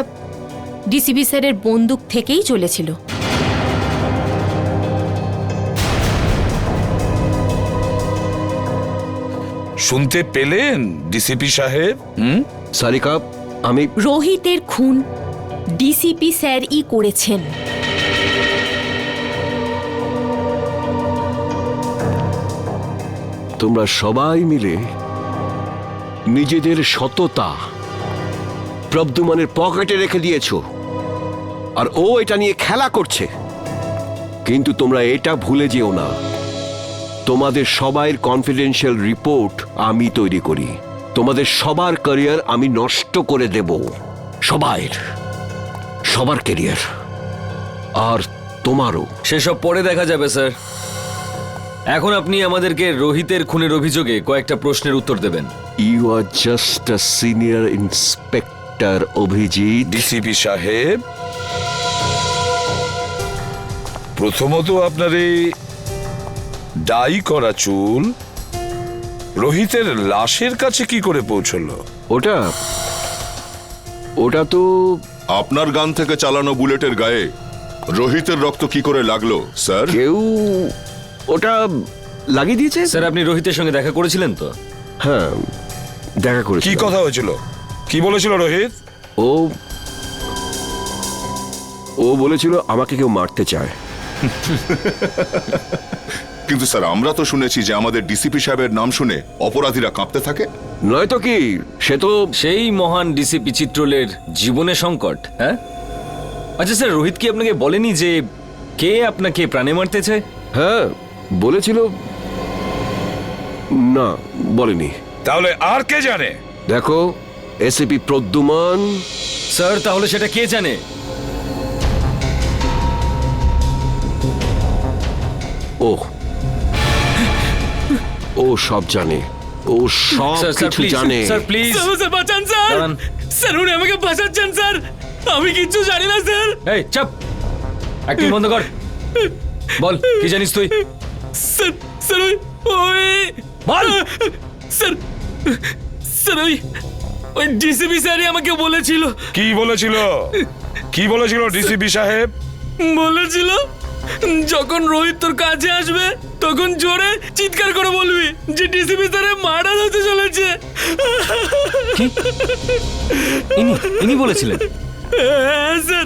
ডিসিপি স্যারের বন্দুক থেকেই চলেছিল। শুনতে পেলেন ডিসিপি সাহেব? সারিকা, আমি। রোহিতের খুন ডিসিপি স্যারই করেছেন। তোমরা সবাই মিলে নিজেদের সততা প্রদ্যুম্নের পকেটে রেখে দিয়েছো, আর ও এটা নিয়ে খেলা করছে। কিন্তু তোমরা এটা ভুলে যেও না, তোমাদের সবাইয়ের কনফিডেন্সিয়াল রিপোর্ট আমি তৈরি করি। তোমাদের সবার ক্যারিয়ার আমি নষ্ট করে দেব, সবার ক্যারিয়ার, আর তোমারও। সেসব পরে দেখা যাবে স্যার। এখন আপনি আমাদেরকে রোহিতের খুনের অভিযোগে কয়েকটা প্রশ্নের উত্তর দেবেন। You are just a senior inspector Abhijit. DCP সাহেব, প্রথমত আপনার এই ডাই করা চুল রোহিতের লাশের কাছে কি করে পৌঁছলো? ওটা তো আপনার গান থেকে চালানো বুলেটের গায়ে রোহিতের রক্ত কি করে লাগলো স্যার? কেউ ওটা লাগিয়ে দিয়েছে। স্যার আপনি রোহিতের সঙ্গে দেখা করেছিলেন তো? হ্যাঁ, দেখা করেছি। কি কথা হয়েছিল? কি বলেছিল রোহিত? ও বলেছিল আমাকে কেউ মারতে চায়, কিন্তু স্যার আমরা তো শুনেছি যে আমাদের ডিসিপি সাহেবের নাম শুনে অপরাধীরা কাঁপতে থাকে। নয়তো কি, সে তো সেই মহান ডিসিপি চিত্রলের জীবনে সংকট। হ্যাঁ, আচ্ছা স্যার, রোহিত কি আপনাকে বলেনি যে কে আপনাকে প্রাণে মারতেছে? হ্যাঁ বলেছিল। না, বলেনি। তাহলে আর কে জানে? দেখো, এসিপি প্রদ্যুমান। স্যার, তাহলে সেটা কে জানে? ও সব জানে, ও সব কিছু জানে। স্যার প্লিজ, স্যার বাঁচান স্যার, স্যার উনি আমাকে বাঁচাচ্ছেন স্যার, আমি কিচ্ছু জানি না স্যার। এই চাপ, অ্যাক্টিং বন্ধ কর, বল কি জানিস তুই? স্যার স্যার ওই বল। স্যার স্যার ওই ডিসিপি স্যারই আমাকে বলেছিল। কি বলেছিল? কি বলেছিল ডিসিপি সাহেব? বলেছিল যখন রোহিত তোর কাছে আসবে তখন জোরে চিৎকার করে বলবি যে ডিসিপি স্যারের মার্ডার হতে চলেছে। ইনি বলেছিলেন? হ্যাঁ স্যার,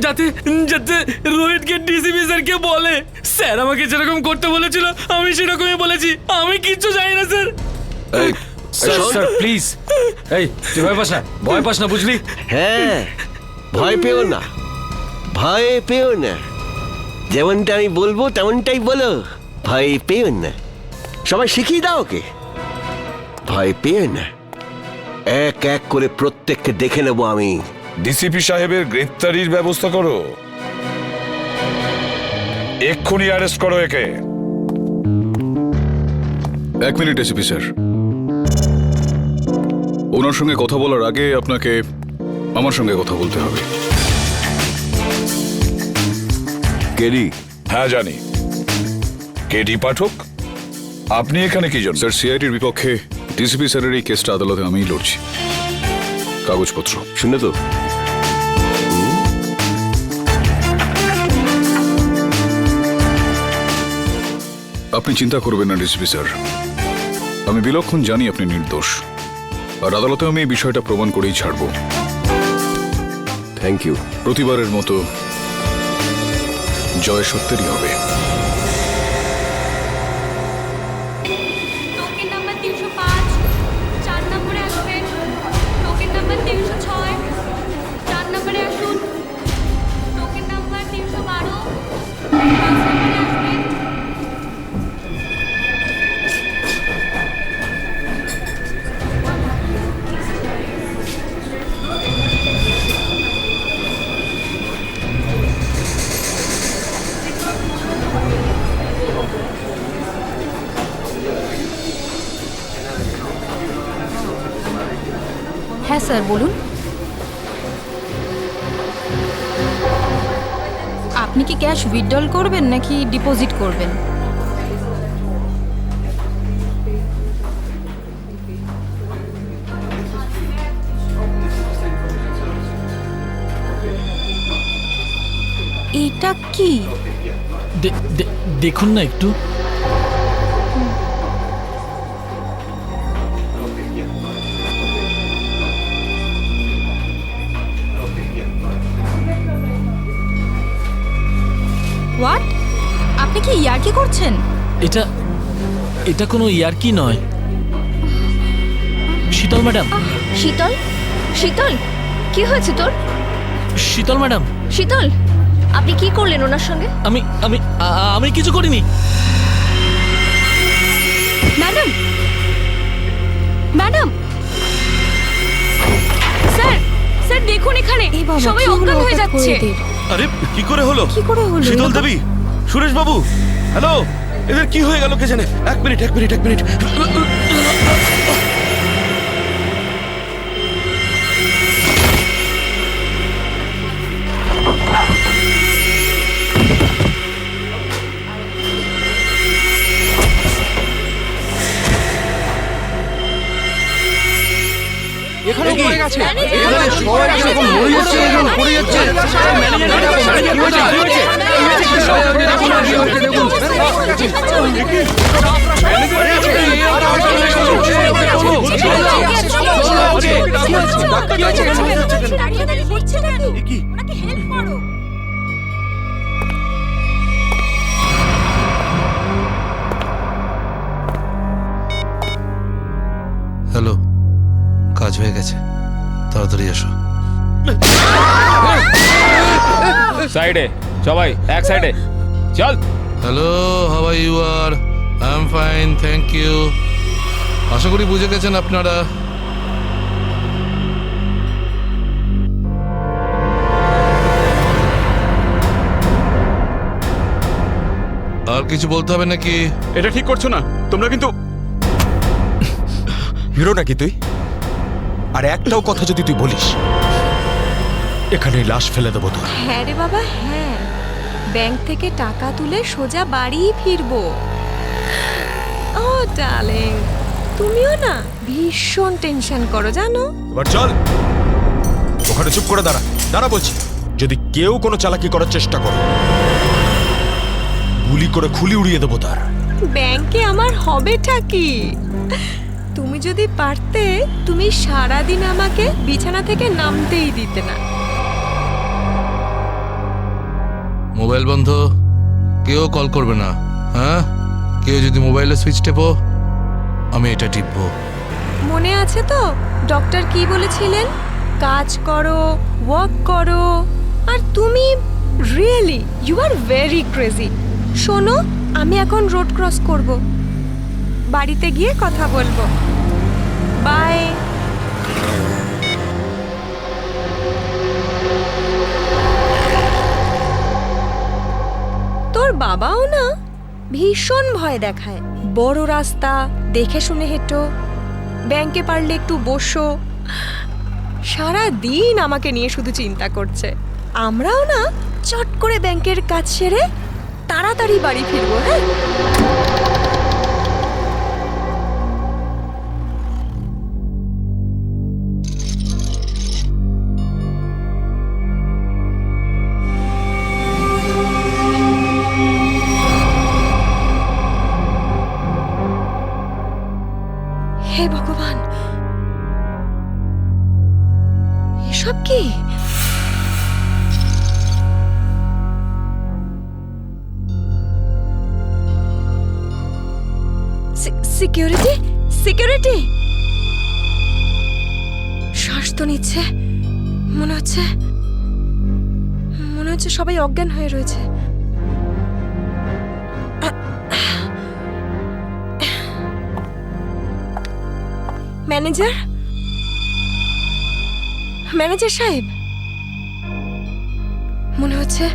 যাতে যাতে রোহিতকে ডিসিপি স্যারকে বলে। স্যার আমাকে যেরকম করতে বলেছিল আমি সেরকমই বলেছি, আমি কিচ্ছু জানি না স্যার। স্যার প্লিজ, এই তুই ভয় পাস না, ভয় পাস না, বুঝলি? হ্যাঁ, ভয় পেও না, ভয় পেও না, যেমনটা আমি বলবো তেমনটাই বলো, ভয় পেও না। সবাই শিখিয়ে দাও ওকে, ভয় পেও না। এক এক করে প্রত্যেককে দেখে নেব আমি। ডিসিপি সাহেবের গ্রেফতারির ব্যবস্থা করো, এক্ষুনি অ্যারেস্ট করো একে। 1 মিনিট এসিপি স্যার, ওনার সঙ্গে কথা বলার আগে আপনাকে আমার সঙ্গে কথা বলতে হবে। কেডি? হ্যাঁ জানি, কেডি পাঠক। আপনি এখানে কি জন্য? স্যার, সিআইডির বিপক্ষে ডিসিপি স্যারের এই কেসটা আদালতে আমিই লড়ছি। কাগজপত্র শুনে তো আপনি চিন্তা করবেন না ডিসিপি স্যার, আমি বিলক্ষণ জানি আপনি নির্দোষ, আর আদালতে আমি এই বিষয়টা প্রমাণ করেই ছাড়ব। Thank you. প্রতিবারের মতো জয় সত্যেরই হবে। টোকেন নাম্বার 305, 4 নম্বরে আসবেন। টোকেন নাম্বার 306, 4 নম্বরে আসুন। টোকেন নাম্বার 312, 5 নম্বরে আসবেন। হ্যাঁ স্যার বলুন। আপনি কি ক্যাশ উইথড্রল করবেন নাকি ডিপোজিট করবেন? এটা কি? দেখুন না একটু। হোয়াট? আপনি কি ইয়ার্কি করছেন? এটা কোনো ইয়ার্কি নয়। শীতল ম্যাডাম। শীতল? শীতল, কি হয়েছে তোর? শীতল ম্যাডাম। শীতল, আপনি কি করলেন ওনার সঙ্গে? আমি কিছু করিনি। ম্যাডাম, ম্যাডাম, স্যার, স্যার দেখুন এখানে সবাই অজ্ঞান হয়ে যাচ্ছে। আরে কি করে হলো? কি করে হলো? শীতল দেবী, সুরেশ বাবু, হ্যালো, এদের কি হয়ে গেল কে জানে? 1 মিনিট 1 মিনিট 1 মিনিট। এখানে পড়ে গেছে, এখানে সবাই এরকম মরে যাচ্ছে, এরকম পড়ে যাচ্ছে। তাড়াতাড়ি এসো। সাইডে সবাই, এক সাইডে চল। Hello, how are you? আর I am fine, thank you. আশা করি বুঝে গেছেন আপনারা। আর কিছু বলতে হবে নাকি? এটা ঠিক করছো না তোমরা, কিন্তু হিরো নাকি তুই? আর একটাও কথা যদি তুই বলিস, এখানে লাশ ফেলে দেবো তোর। হ্যাঁ রে বাবা, হ্যাঁ, ব্যাংক থেকে টাকা তুলে সোজা বাড়ি ফিরবো। ও ডার্লিং, তুমিও না ভীষণ টেনশন করো জানো। এবার চল, ওখানে চুপ করে দাঁড়া, দাঁড়া বলছি। যদি কেউ কোনো চালাকি করার চেষ্টা করে, গুলি করে খুলি উড়িয়ে দেবো তার। ব্যাংকে আমার হবেটা কি? তুমি যদি পারতে, তুমি সারাদিন আমাকে বিছানা থেকে নামতেই দিতে না। মোবাইল বন্ধ, কেউ কল করবে না। হ্যাঁ, কেউ যদি মোবাইলে সুইচ টেপো, আমি এটা টিপবো। মনে আছে তো ডক্টর কি বলেছিলেন? কাজ করো, ওয়ার্ক করো। আর তুমি really you are very crazy. শোনো, আমি এখন রোড ক্রস করব, বাড়িতে গিয়ে কথা বলবো। বাই। তোর বাবাও না ভীষণ ভয় দেখায়। বড় রাস্তা দেখে শুনে হেঁটো, ব্যাংকে পারলে একটু বসো। সারা দিন আমাকে নিয়ে শুধু চিন্তা করছে। আমরাও না চট করে ব্যাংকের কাজ সেরে তাড়াতাড়ি বাড়ি ফিরবো। হ্যাঁ, হে ভগবান, এসব কি? Security, security. শ্বাস তো নিচ্ছে, মনে হচ্ছে সবাই অজ্ঞান হয়ে রয়েছে। ম্যানেজার, ম্যানেজার সাহেব, মনে হচ্ছে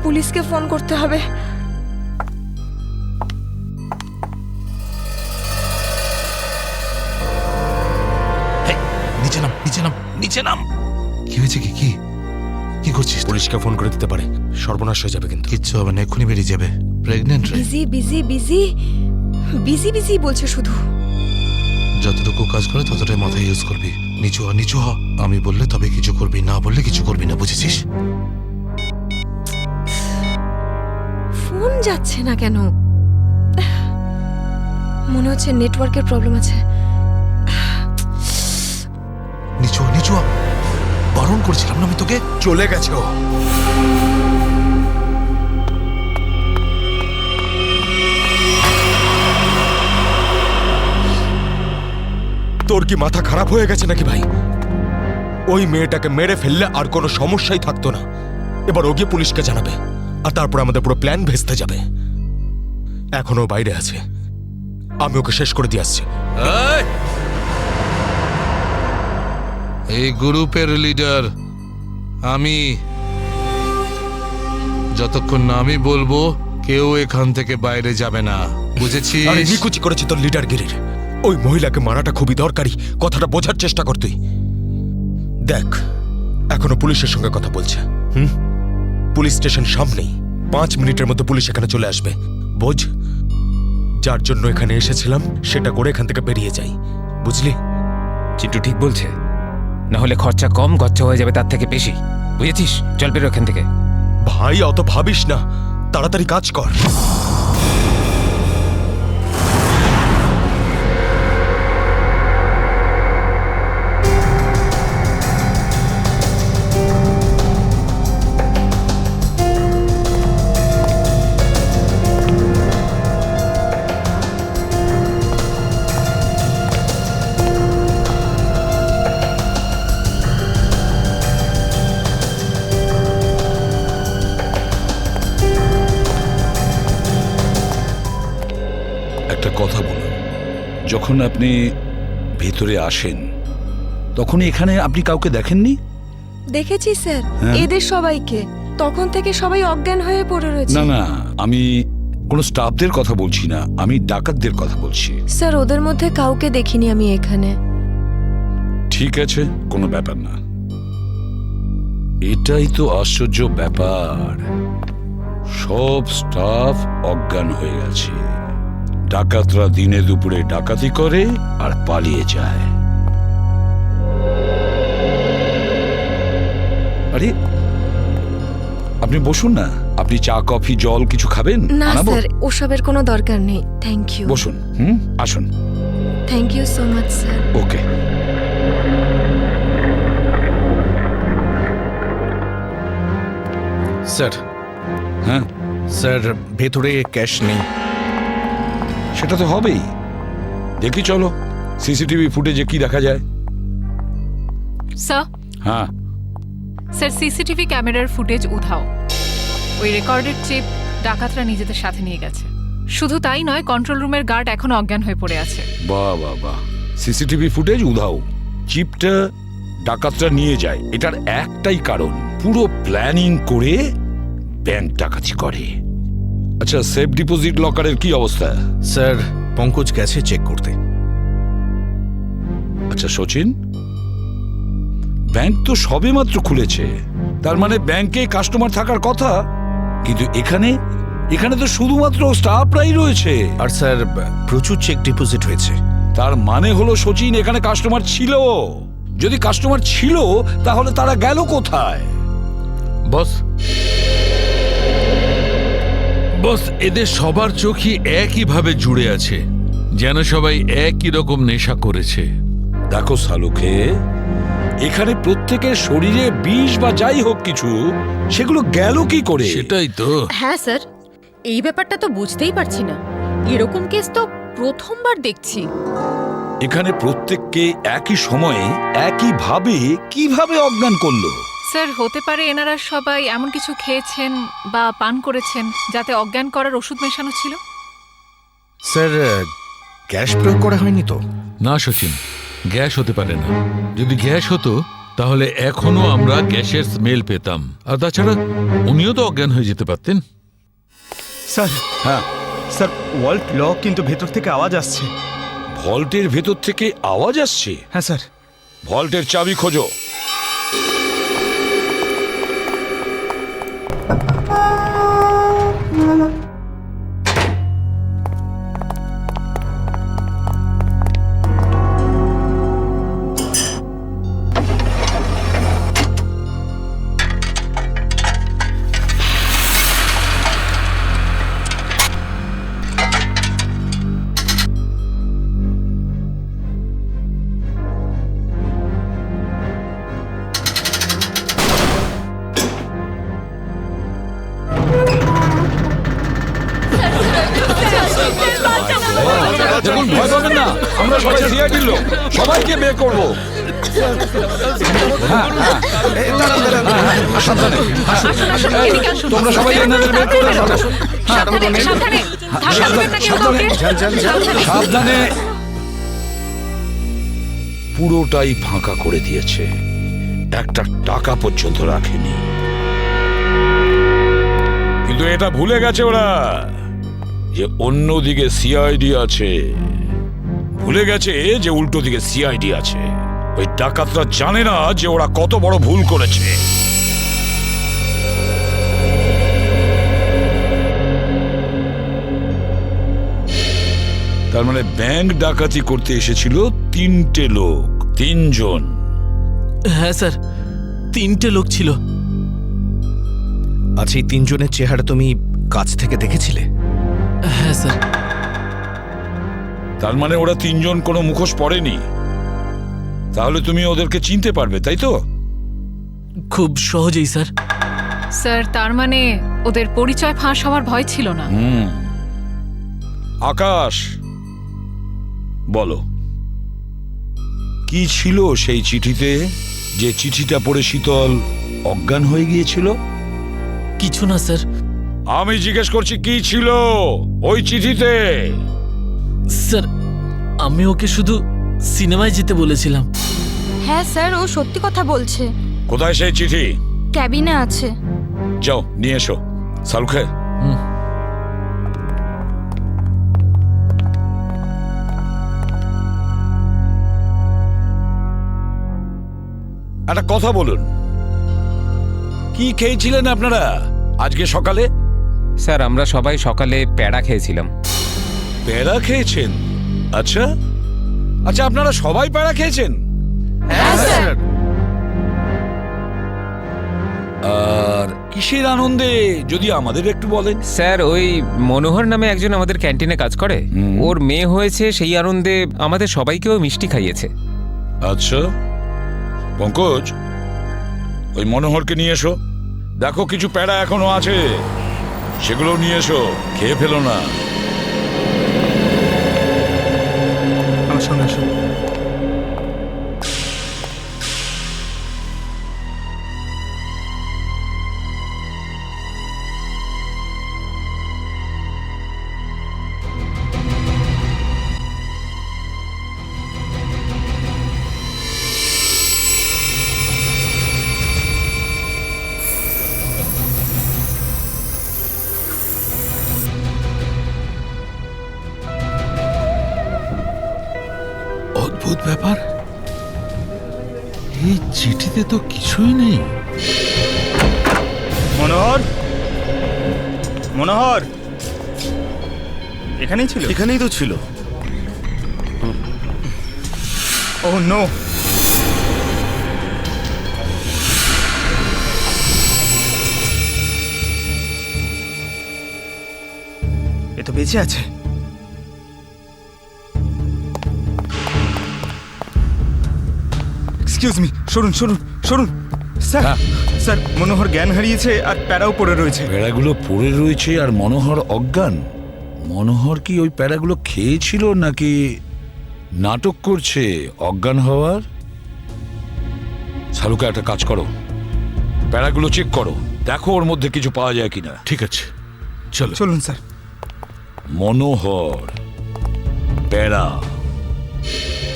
পুলিশকে ফোন করতে হবে। নিচে নাম, নিচে নাম, নিচে নাম। কি হয়েছে? কি কি কি করছিস? পুলিশকে ফোন করে দিতে পারে, সর্বনাশ হয়ে যাবে। কিন্তু কিচ্ছু হবে না, এক্ষুনি বেরিয়ে যাবে। প্রেগনেন্ট রে। Busy busy busy busy busy বলছে শুধু। যতটুকু কাজ করে ততটাই মাথায় ইউজ করবি। নিচু হ, নিচু হ। আমি বললে তবে কিছু করবি, না বললে কিছু করবি না, বুঝেছিস? ফোন যাচ্ছে না কেন? মনে হচ্ছে নেটওয়ার্কের প্রবলেম আছে। নিচু হ, নিচু হ। বারণ করছিলাম না আমি তোকে? চলে গেছে ও। তোর কি মাথা খারাপ হয়ে গেছে নাকি ভাই? ওই মেয়েটাকে মেরে ফেললে আর কোনো সমস্যাই থাকতো না। এবার ও গিয়ে পুলিশকে জানাবে, আর তারপর আমাদের পুরো প্ল্যান ভেস্তে যাবে। এখনো বাইরে আছে, আমি ওকে শেষ করে দিয়ে আসছি। এই গ্রুপের লিডার আমি। যতক্ষণ না আমি বলবো, কেউ এখান থেকে বাইরে যাবে না, বুঝেছিস? আরে নিকুচি করেছি তোর লিডারগিরির। ওই মহিলাকে মারাটা খুবই দরকারি, কথাটা বোঝার চেষ্টা কর তুই। দেখ, এখনো পুলিশের সঙ্গে কথা বলছে। পুলিশ স্টেশন সামনেই, 5 মিনিটের মধ্যে পুলিশ এখানে চলে আসবে। বোঝ, যার জন্য এখানে এসেছিলাম সেটা করে এখান থেকে বেরিয়ে যাই, বুঝলি? চিন্টু ঠিক বলছে, না হলে খরচা কম, গচ্ছা হয়ে যাবে তার থেকে বেশি, বুঝেছিস? চল বেরো এখান থেকে। ভাই অত ভাবিস না, তাড়াতাড়ি কাজ কর। কথা বলুন। যখন আপনি ভেতরে আসেন তখন এখানে আপনি কাউকে দেখেননি? দেখেছি স্যার, হ্যাঁ। এদের সবাইকে। তখন থেকে সবাই অজ্ঞান হয়ে পড়ে রয়েছে। না না, আমি কোনো স্টাফদের কথা বলছি না, আমি ডাকাতদের কথা বলছি। স্যার, ওদের মধ্যে কাউকে দেখিনি আমি এখানে। ঠিক আছে, কোনো ব্যাপার না। এটাই তো আশ্চর্য ব্যাপার, সব স্টাফ অজ্ঞান হয়ে গেছে। ডাকাতরা দিনে দুপুরে ডাকাতি করে আর পালিয়ে যায়। আরে আপনি বসুন না, আপনি চা কফি জল কিছু খাবেন? না আনাবো? স্যার, ওসবের কোনো দরকার নেই। Thank you. বসুন, আসুন। Thank you so much sir. Okay. Sir. হ্যাঁ স্যার, ভেতরে ক্যাশ নেই। সেটা তো হবেই। দেখি চলো সিসিটিভি ফুটেজে কি দেখা যায়। স্যার, হ্যাঁ স্যার সিসিটিভি ক্যামেরার ফুটেজ উধাও। ওই রেকর্ডেড চিপ ডাকাতরা নিজেদের সাথে নিয়ে গেছে। শুধু তাই নয়, কন্ট্রোল রুমের গার্ড এখনো অজ্ঞান হয়ে পড়ে আছে। বাহ বাহ বাহ, সিসিটিভি ফুটেজ উধাও, চিপটা ডাকাতরা নিয়ে যায়। এটার একটাই কারণ, পুরো প্ল্যানিং করে ব্যাংক ডাকাতি করে। আচ্ছা, সেফ ডিপোজিট লকারের কি অবস্থা? স্যার, পঙ্কজ গেছে চেক করতে। আচ্ছা সচিন, ব্যাংক তো সবেমাত্র খুলেছে, তার মানে ব্যাংকে কাস্টমার থাকার কথা, কিন্তু এখানে তো শুধুমাত্র স্টাফরাই রয়েছে। আর স্যার, প্রচুর চেক ডিপোজিট হয়েছে। তার মানে হলো সচিন, এখানে কাস্টমার ছিল। যদি কাস্টমার ছিল তাহলে তারা গেল কোথায়? বস, এদের সবার চোখই একইভাবে জুড়ে আছে, যেন সবাই একই রকম নেশা করেছে। দেখো সালুকে, এখানে প্রত্যেকের শরীরে বিষ বা যাই হোক কিছু, সেগুলো গেল কি করে? সেটাই তো। হ্যাঁ স্যার, এই ব্যাপারটা তো বুঝতেই পারছি না। এরকম কেস তো প্রথমবার দেখছি। এখানে প্রত্যেককে একই সময়ে একইভাবে কিভাবে অজ্ঞান করলো? স্যার, হতে পারে এনারা সবাই এমন কিছু খেয়েছেন বা পান করেছেন যাতে অজ্ঞান করার ওষুধ মেশানো ছিল। স্যার, গ্যাস প্রয়োগ করা হয়নি তো? না সচিন, গ্যাস হতে পারে না। যদি গ্যাস হতো তাহলে এখনো আমরা গ্যাসের স্মেল পেতাম। আর তাছাড়া উনিও তো অজ্ঞান হয়ে যেতে পারতেন। স্যার। হ্যাঁ স্যার, ওয়াল্ট লক, কিন্তু ভেতর থেকে আওয়াজ আসছে। ভল্টের ভেতর থেকে আওয়াজ আসছে? হ্যাঁ স্যার। ভল্টের চাবি খোঁজো। দেখুন, ভয় পাবেন না, আমরা সবাই সিআইডির লোক, সবাইকে বের করবো। তোমরা সবাই এনাদের বের করে ফেলো। সাবধানে। পুরোটাই ফাঁকা করে দিয়েছে, একটা টাকা পর্যন্ত রাখেনি। কিন্তু এটা ভুলে গেছে ওরা যে অন্যদিকে সিআইডি আছে। ভুলে গেছে যে উল্টো দিকে সিআইডি আছে। ওই ডাকাতরা জানে না যে ওরা কত বড় ভুল করেছে। তার মানে ব্যাংক ডাকাতি করতে এসেছিল 3টে লোক, 3 জন। হ্যাঁ স্যার, 3টে লোক ছিল। আচ্ছা, এই 3 জনের চেহারা তুমি কাছ থেকে দেখেছিলে? হ্যাঁ স্যার। তার মানে ওরা 3 জন কোনো মুখোশ পরেনি। তাহলে তুমি ওদেরকে চিনতে পারবে, তাই তো? খুব সহজেই স্যার। স্যার, তার মানে ওদের পরিচয় ফাঁস হওয়ার ভয় ছিল না। আকাশ, বলো কি ছিল সেই চিঠিতে, যে চিঠিটা পড়ে শীতল অজ্ঞান হয়ে গিয়েছিল? কিছু না স্যার। আমি জিজ্ঞেস করছি কি ছিল ওই চিঠিতে? স্যার আমি ওকে শুধু সিনেমায় যেতে বলেছিলাম। হ্যাঁ স্যার, ও সত্যি কথা বলছে। কোথায় সেই চিঠি? ক্যাবিনে আছে। যাও নিয়ে এসো। সালুখে, একটা কথা বলুন, কি খেয়েছিলেন আপনারা আজকে সকালে? স্যার আমরা সবাই সকালে প্যাড়া খেয়েছিলাম। প্যাড়া খেয়েছেন? আচ্ছা আচ্ছা, আপনারা সবাই প্যাড়া খেয়েছেন? হ্যাঁ স্যার। আর কিসের আনন্দে যদি আমাদের একটু বলেন? স্যার ওই মনোহর নামে একজন আমাদের ক্যান্টিনে কাজ করে, ওর মেয়ে হয়েছে, সেই আনন্দে আমাদের সবাইকেও মিষ্টি খাইয়েছে। আচ্ছা পঙ্কজ, ওই মনোহরকে নিয়ে এসো। দেখো কিছু প্যাড়া এখনো আছে, সেগুলো নিয়ে এসো, খেয়ে ফেলো না। আসুন আসুন। অদ্ভুত ব্যাপার, এই চিঠিতে তো কিছুই নেই। মনোহর, মনোহর এখানেই ছিল? এখানেই তো ছিল। ও নো, এ তো বেঁচে আছে। এক্সকিউজ মি, সরুন সরুন সরুন। স্যার স্যার, মনোহর জ্ঞান হারিয়েছে আর প্যারাও পড়ে রয়েছে। প্যাড়াগুলো পড়ে রয়েছে আর মনোহর অজ্ঞান? মনোহর কি ওই প্যাড়াগুলো খেয়েছিল নাকি নাটক করছে অজ্ঞান হওয়ার? সালুকা একটা কাজ করো, প্যাড়াগুলো চেক করো, দেখো ওর মধ্যে কিছু পাওয়া যায় কিনা। ঠিক আছে চলো। চলুন স্যার। মনোহর, প্যাড়া।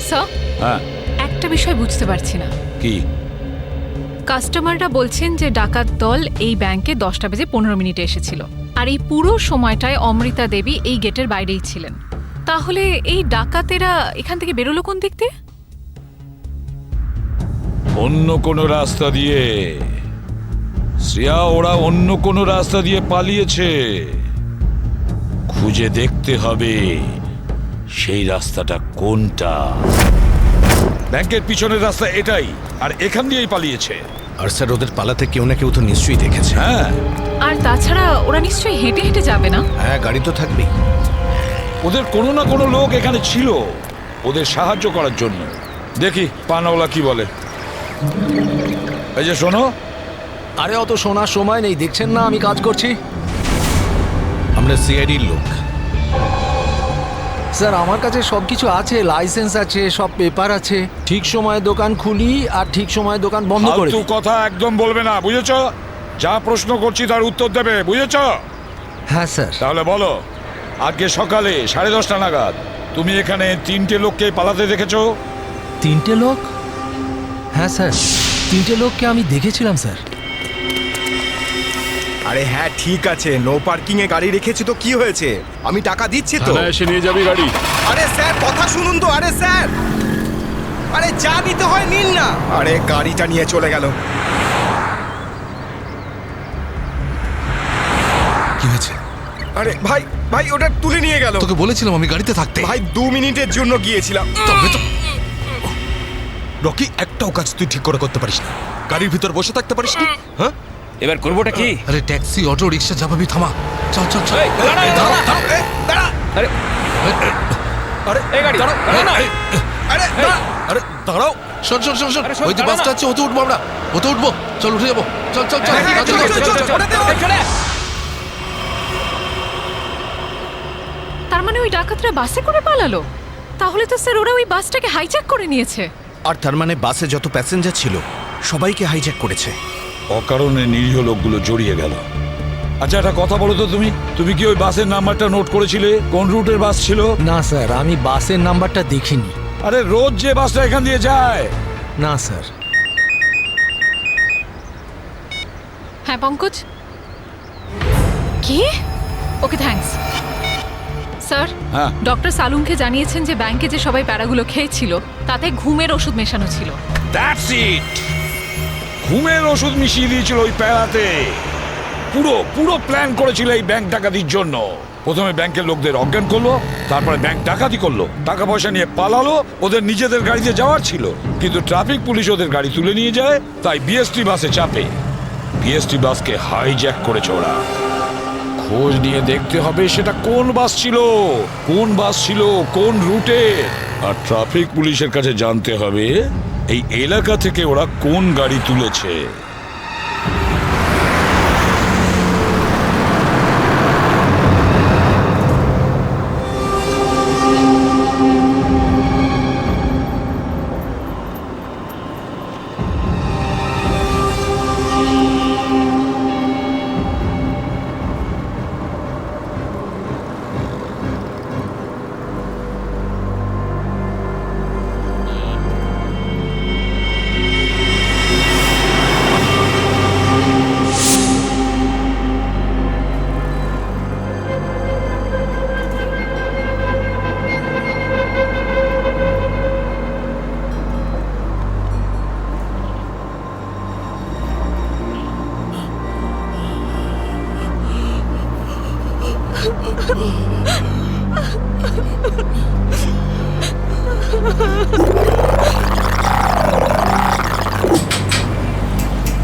স্যার হ্যাঁ একটা বিষয় বুঝতে পারছি না। কি? কাস্টমাররা বলছেন যে ডাকাত দল এই ব্যাংকে 10:15 এসেছিল, আর এই পুরো সময়টায় অমৃতা দেবী এই গেটের বাইরেই ছিলেন। তাহলে এই ডাকাতেরা এখান থেকে বেরোলো কোন দিক দিয়ে? অন্য কোনো রাস্তা দিয়ে। শ্রেয়া, ওরা অন্য কোনো রাস্তা দিয়ে পালিয়েছে। খুঁজে দেখতে হবে সেই রাস্তাটা কোনটা। ব্যাংকের পিছনের রাস্তা এটাই, আর এখান দিয়েই পালিয়েছে। আর স্যার ওদের পালাতে কেউ না কেউ তো নিশ্চয়ই দেখেছে। হ্যাঁ, আর তাছাড়া ওরা নিশ্চয়ই হেঁটে হেঁটে যাবে না? হ্যাঁ গাড়ি তো থাকবেই। ওদের কোনো না কোনো লোক এখানে ছিল ওদের সাহায্য করার জন্য। দেখি পানাওয়ালা কি বলে। এই যে শোনো। আরে অত শোনার সময় নেই, দেখছেন না আমি কাজ করছি। আমরা সিআইডির লোক স্যার, আমার কাছে সব কিছু আছে, লাইসেন্স আছে, সব পেপার আছে। ঠিক সময়ে দোকান খুলি আর ঠিক সময়ে দোকান বন্ধ করে ফালতু দিই। কথা একদম বলবে না, বুঝেছো? যা প্রশ্ন করছি তার উত্তর দেবে, বুঝেছো? হ্যাঁ স্যার। তাহলে বলো, আজকে সকালে 10:30 নাগাদ তুমি এখানে 3টে লোককে পালাতে দেখেছো? 3টে লোক? হ্যাঁ স্যার, 3টে লোককে আমি দেখেছিলাম স্যার। আরে হ্যাঁ ঠিক আছে, নো পার্কিং এ গাড়ি রেখেছি তো কি হয়েছে? আমি টাকা দিচ্ছি তো। এসে নিয়ে যাবি গাড়ি। আরে স্যার কথা শুনুন তো। আরে স্যার, আরে যা নিতে হয় নিন না। আরে গাড়িটা নিয়ে চলে গেল। কি হয়েছে? আরে ভাই ভাই, ওটা তুলে নিয়ে গেল। তোকে বলেছিলাম আমি গাড়িতে থাকতে। ভাই 2 মিনিটের জন্য গিয়েছিলাম। তবে তো রকি, একটাও কাজ তুই ঠিক করে করতে পারিস না। গাড়ির ভিতর বসে থাকতে পারিস না? হ্যাঁ, এবার করবোটা কি? আরে ট্যাক্সি, অটো, রিক্সা যাবাবি, থামা। চল চল চল। আরে আরে এই গাড়ি দাঁড়াও। আরে দাঁড়াও। শোন শোন শোন শোন, ওই যে বাসটা আছে ওতে উঠবো আমরা। ওতে উঠবো, চল উঠে যাবো। চল চল চল। তার মানে ওই ডাকাতরা বাসে করে পালালো? তাহলে তো স্যার ওরা ওই বাসটাকে হাইজ্যাক করে নিয়েছে। আর তার মানে বাসে যত প্যাসেঞ্জার ছিল সবাইকে হাইজ্যাক করেছে। অকারণে নিরীহ লোকগুলো জড়িয়ে গেল। আচ্ছা একটা কথা বলো তো, তুমি কি ওই বাসের নাম্বারটা নোট করেছিলে? কোন রুটের বাস ছিল? না স্যার, আমি বাসের নাম্বারটা দেখিনি। আরে রোজ যে বাসটা এখান দিয়ে যায়। না স্যার। হ্যাঁ পঙ্কজ, কি? Okay thanks sir. হ্যাঁ। ডক্টর সালুংকে জানিয়েছেন যে ব্যাংকে যে সবাই প্যারাগুলো খেয়েছিল তাতে ঘুমের ওষুধ মেশানো ছিল। দ্যাটস ইট, ঘুমের ওষুধ মিশিয়ে দিয়েছিল ওই প্যারাতে। পুরো প্ল্যান করেছিল এই ব্যাংক ডাকাতির জন্য। প্রথমে ব্যাংকের লোকদের অজ্ঞান করলো, তারপরে ব্যাংক ডাকাতি করলো, টাকা পয়সা নিয়ে পালালো। ওদের নিজেদের গাড়িতে যাওয়ার ছিল, কিন্তু ট্রাফিক পুলিশ ওদের গাড়ি তুলে নিয়ে যায়, তাই বিএসটি বাসে চাপে। বিএসটি বাসকে হাইজ্যাক করেছে ওরা। খোঁজ নিয়ে দেখতে হবে সেটা কোন বাস ছিল, কোন রুটে। আর ট্রাফিক পুলিশের কাছে জানতে হবে এই এলাকা থেকে ওরা কোন গাড়ি তুলেছে।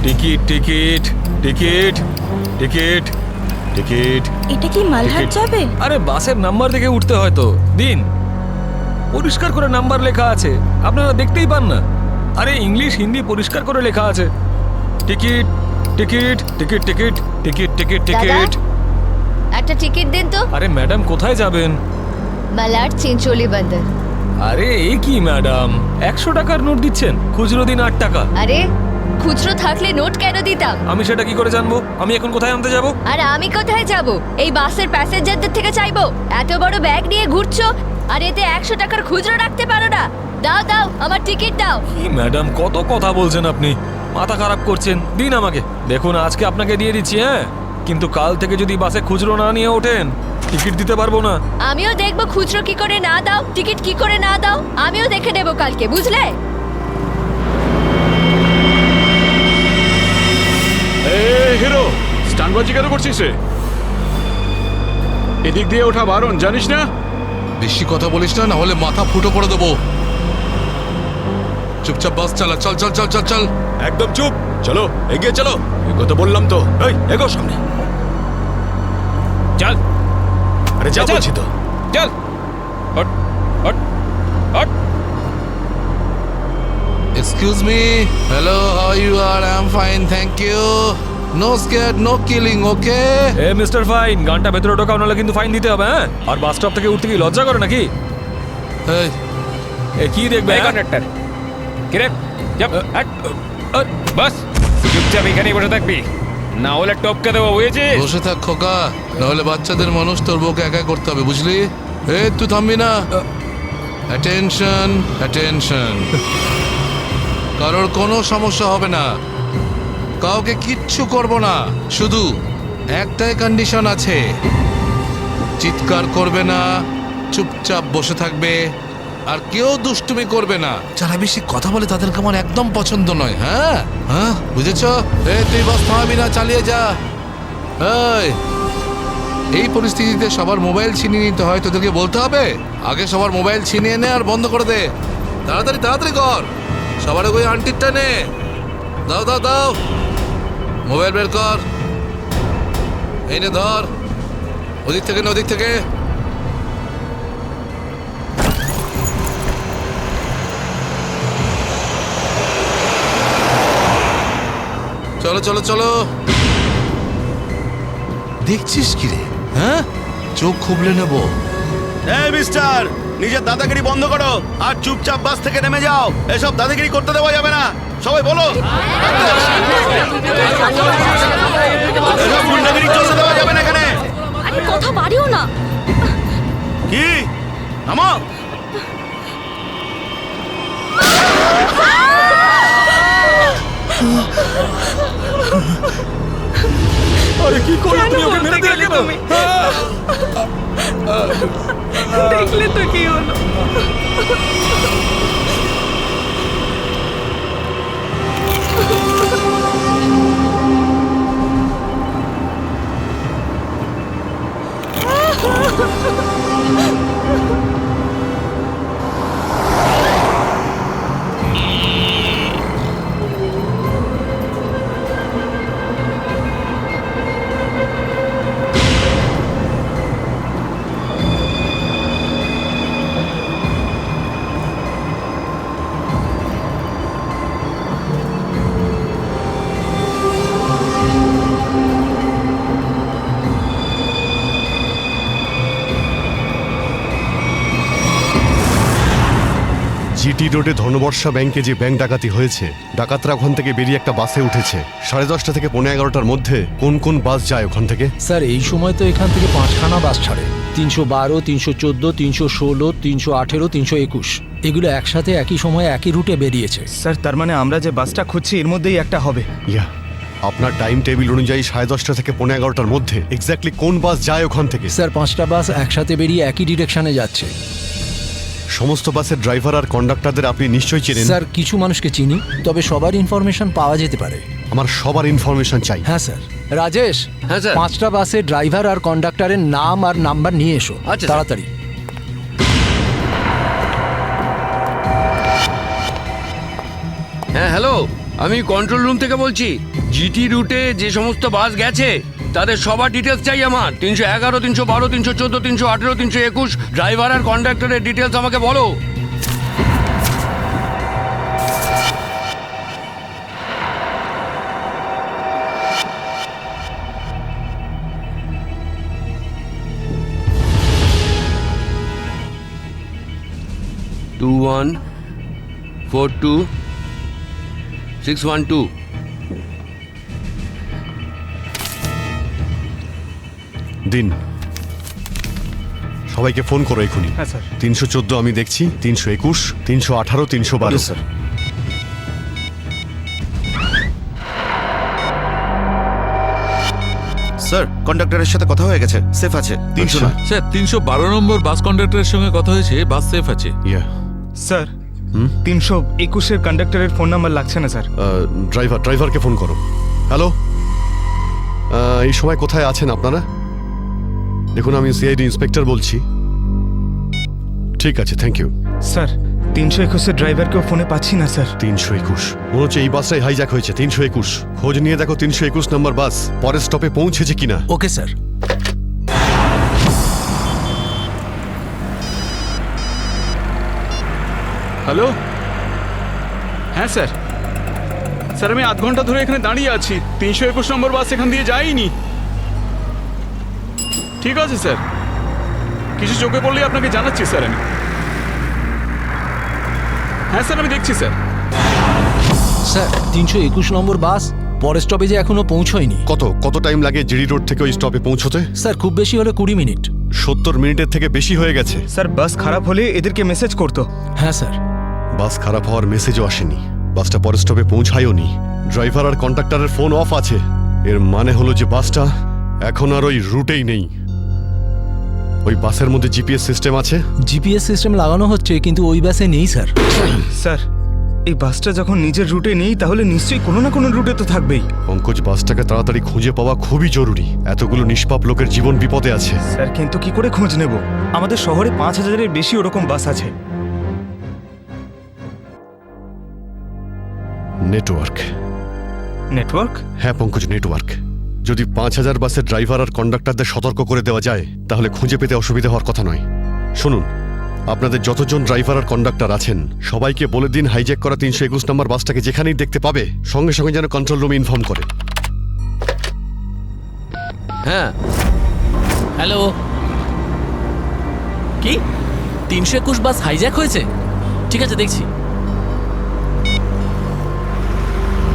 Ticket ticket ticket ticket ticket. এটা কি মালহাট যাবে? আরে বাসের নাম্বার দেখে উঠতে হয় তো। দিন, পরিষ্কার করে নাম্বার লেখা আছে, আপনারা দেখতেই পান না? আরে ইংলিশ হিন্দি পরিষ্কার করে লেখা আছে। Ticket ticket ticket ticket ticket ticket ticket. একটা টিকিট দিন তো। আরে ম্যাডাম কোথায় যাবেন? মালাড চিঞ্চোলি বন্দর। আরে এই কি ম্যাডাম, 100 টাকার নোট দিচ্ছেন, খুচরো দিন 8 টাকা। আরে খুচরো থাকলে নোট কেন দিতাম? আমি সেটা কি করে জানবো? আমি এখন কোথায় আনতে যাব? আর আমি কোথায় যাব? এই বাসের প্যাসেঞ্জারদের থেকে চাইবো? এত বড় ব্যাগ নিয়ে ঘুরছো আর এতে 100 টাকার খুচরো রাখতে পারো না? দাও দাও, আমার টিকিট দাও। কি ম্যাডাম, কত কথা বলছেন আপনি, মাথা খারাপ করছেন। দিন আমাকে। দেখুন আজকে আপনাকে দিয়ে দিচ্ছি, হ্যাঁ, কিন্তু কাল থেকে যদি বাসে খুচরো না নিয়ে ওঠেন টিকিট দিতে পারবো না। আমিও দেখবো খুচরো কি করে না দাও, টিকিট কি করে না দাও, আমিও দেখে নেবো কালকে, বুঝলে? হিরো, স্টানবাজি কেন করছিস রে? এদিক দিয়ে ওঠা বারণ, জানিস না? বেশি কথা বলিস না, না হলে মাথা ফুটো করে দেবো। চুপচাপ বাস চালা, চল চল চল চল চল। একদম চুপ, চলো এগিয়ে চলো। এগো তো বললাম তো, এই এগো সামনে চল। আরে যা বলছি তো, চল। Hot hot hot. Excuse me. Hello, how you are? I'm fine, thank you. No scared, no killing, okay? A mister fine, গানটা ভেতরে ঢোকাও, নাহলে কিন্তু ফাইন দিতে হবে, হ্যাঁ? আর বাস স্টপ থেকে উঠতে কি লজ্জা করে নাকি? এই এ কি দেখবে কন্ডাক্টর? কিরে চুপ, হট। বাস চুপচাপ এখানেই বসে থাকবি, না হলে টপকে দেবো, বুঝেছিস? বসে থাক খোকা, নাহলে বাচ্চাদের মানুষ তোর বউকে একাই করতে হবে, বুঝলি? এই তুই থামবি না। Attention attention. কারোর কোনো সমস্যা হবে না, কাউকে কিচ্ছু করব না, শুধু একটাই কন্ডিশন আছে, চিৎকার করবে না, চুপচাপ বসে থাকবে, আর কেউ দুষ্টুমি করবে না। যারা বেশি কথা বলে তাদেরকে আমার একদম পছন্দ নয়। হ্যাঁ হ্যাঁ, বুঝেছ? তুই বাস থামাবি না, চালিয়ে যা। এই পরিস্থিতিতে সবার মোবাইল ছিনিয়ে নিতে হয়, তোদেরকে বলতে হবে? আগে সবার মোবাইল ছিনিয়ে নে আর বন্ধ করে দে। তাড়াতাড়ি তাড়াতাড়ি কর, সবার ওই আন্টিরটা নে। দাও দাও দাও, মোবাইল বের কর। এই নে ধর, ওদিক থেকে না ওদিক থেকে। চলো চলো চলো। দেখছিস কি রে? হ্যাঁ, চোখ খুবলে নেবো। এই মিস্টার, নিজের দাদাগিরি বন্ধ করো আর চুপচাপ বাস থেকে নেমে যাও। এসব দাদাগিরি করতে দেওয়া যাবে না, সবাই বলো। এসব গুন্ডাগিরি চলতে দেওয়া নামো। আরে কি করলে তুমি? ওকে মেরে দিলে কেন? দেখলে তো কি হলো। জিটি রোডে ধনবর্ষা ব্যাংকে যে ব্যাংক ডাকাতি হয়েছে, ডাকাতরা ওখান থেকে বেরিয়ে একটা বাসে উঠেছে। 10:30 থেকে 11:15টার মধ্যে কোন কোন বাস যায় ওখান থেকে? স্যার এই সময় তো এখান থেকে 5খানা বাস ছাড়ে। 312, 314, 316, 318, 321 এগুলো একসাথে একই সময়ে একই রুটে বেরিয়েছে। স্যার তার মানে আমরা যে বাসটা খুঁজছি এর মধ্যেই একটা হবে। ইয়া, আপনার টাইম টেবিল অনুযায়ী 10:30 থেকে 11:15টার মধ্যে এক্স্যাক্টলি কোন বাস যায় ওখান থেকে? স্যার 5টা বাস একসাথে বেরিয়ে একই ডিরেকশনে যাচ্ছে। সমস্ত বাসের ড্রাইভার আর কন্ডাক্টরদের আপনি নিশ্চয়ই চেনেন? স্যার কিছু মানুষকে চিনি, তবে সবার ইনফরমেশন পাওয়া যেতে পারে। আমার সবার ইনফরমেশন চাই। হ্যাঁ স্যার। রাজেশ, হ্যাঁ স্যার। 5টা বাসের ড্রাইভার আর কন্ডাক্টরের নাম আর নাম্বার নিয়ে এসো। আচ্ছা, তাড়াতাড়ি। হ্যাঁ হ্যালো, আমি কন্ট্রোল রুম থেকে বলছি। জিটি রুটে যে সমস্ত বাস গেছে তাদের সবার ডিটেলস চাই আমার। 311, 312, 314, 318, 321 ড্রাইভার আর কন্ডাক্টরের ডিটেলস আমাকে বলো। টু 1 4 2 6 1 2। দিন, সবাইকে ফোন করো এখনই। হ্যাঁ স্যার। 314 আমি দেখছি, 321, 318, 312। স্যার। স্যার কন্ডাক্টরের সাথে কথা হয়ে গেছে, সেফ আছে। 300 না স্যার 312 নম্বর বাস কন্ডাক্টরের সঙ্গে কথা হয়েছে, বাস সেফ আছে। স্যার 321-এর কন্ডাক্টরের ফোন নাম্বার লাগছে না স্যার। ড্রাইভারকে ফোন করো। হ্যালো, এই সময় কোথায় আছেন আপনারা? দেখুন আমি সিআইডি ইন্সপেক্টর বলছি। ঠিক আছে, থ্যাংক ইউ। স্যার 321-এর ড্রাইভারকেও ফোনে পাচ্ছি না স্যার। 321 মনে হচ্ছে এই বাসটাই হাইজ্যাক হয়েছে। 321 খোঁজ নিয়ে দেখো 321 নম্বর বাস পরের স্টপে পৌঁছেছে কিনা। Okay sir. হ্যালো, হ্যাঁ স্যার। স্যার আমি আধ ঘন্টা ধরে এখানে দাঁড়িয়ে আছি, 321 নম্বর বাস এখান দিয়ে যায়নি। ঠিক আছে স্যার, কিছু চোখে পড়লে আপনাকে জানাচ্ছি স্যার আমি। হ্যাঁ স্যার আমি দেখছি স্যার। স্যার 321 নম্বর বাস পরের স্টপেজে এখনো পৌঁছয়নি। কত টাইম লাগে জিডি রোড থেকে ওই স্টপে পৌঁছতে? স্যার খুব বেশি হলে 20 মিনিট। 70 মিনিটের থেকে বেশি হয়ে গেছে। স্যার বাস খারাপ হলে এদেরকে মেসেজ করতো। হ্যাঁ স্যার। বাস খারাপ হওয়ার মেসেজও আসেনি, বাসটা পরের স্টপে পৌঁছায়ও নি। ড্রাইভার আর কন্ডাক্টরের ফোন অফ আছে। এর মানে হলো যে বাসটা এখন আর ওই রুটেই নেই। ওই বাসের মধ্যে জিপিএস সিস্টেম আছে? জিপিএস সিস্টেম লাগানো হচ্ছে, কিন্তু ওই বাসে নেই স্যার। স্যার এই বাসটা যখন নিজের রুটে নেই তাহলে নিশ্চয়ই কোনো না কোনো রুটে তো থাকবেই। পঙ্কজ, বাসটাকে তাড়াতাড়ি খুঁজে পাওয়া খুবই জরুরি। এতগুলো নিষ্পাপ লোকের জীবন বিপদে আছে। স্যার কিন্তু কি করে খোঁজ নেব? আমাদের শহরে 5000-এর বেশি ওরকম বাস আছে। নেটওয়ার্ক। হ্যাঁ পঙ্কজ, নেটওয়ার্ক। যদি 5000 বাসের ড্রাইভার আর কন্ডাক্টরদের সতর্ক করে দেওয়া যায় তাহলে খুঁজে পেতে অসুবিধা হওয়ার কথা নয়। শুনুন, আপনাদের যতজন ড্রাইভার আর কন্ডাক্টর আছেন সবাইকে বলে দিন হাইজ্যাক করা 321 নম্বর বাসটাকে যেখানেই দেখতে পাবে সঙ্গে সঙ্গে যেন কন্ট্রোল রুমে ইনফর্ম করে। হ্যাঁ হ্যালো, কি 321 বাস হাইজ্যাক হয়েছে? ঠিক আছে দেখছি।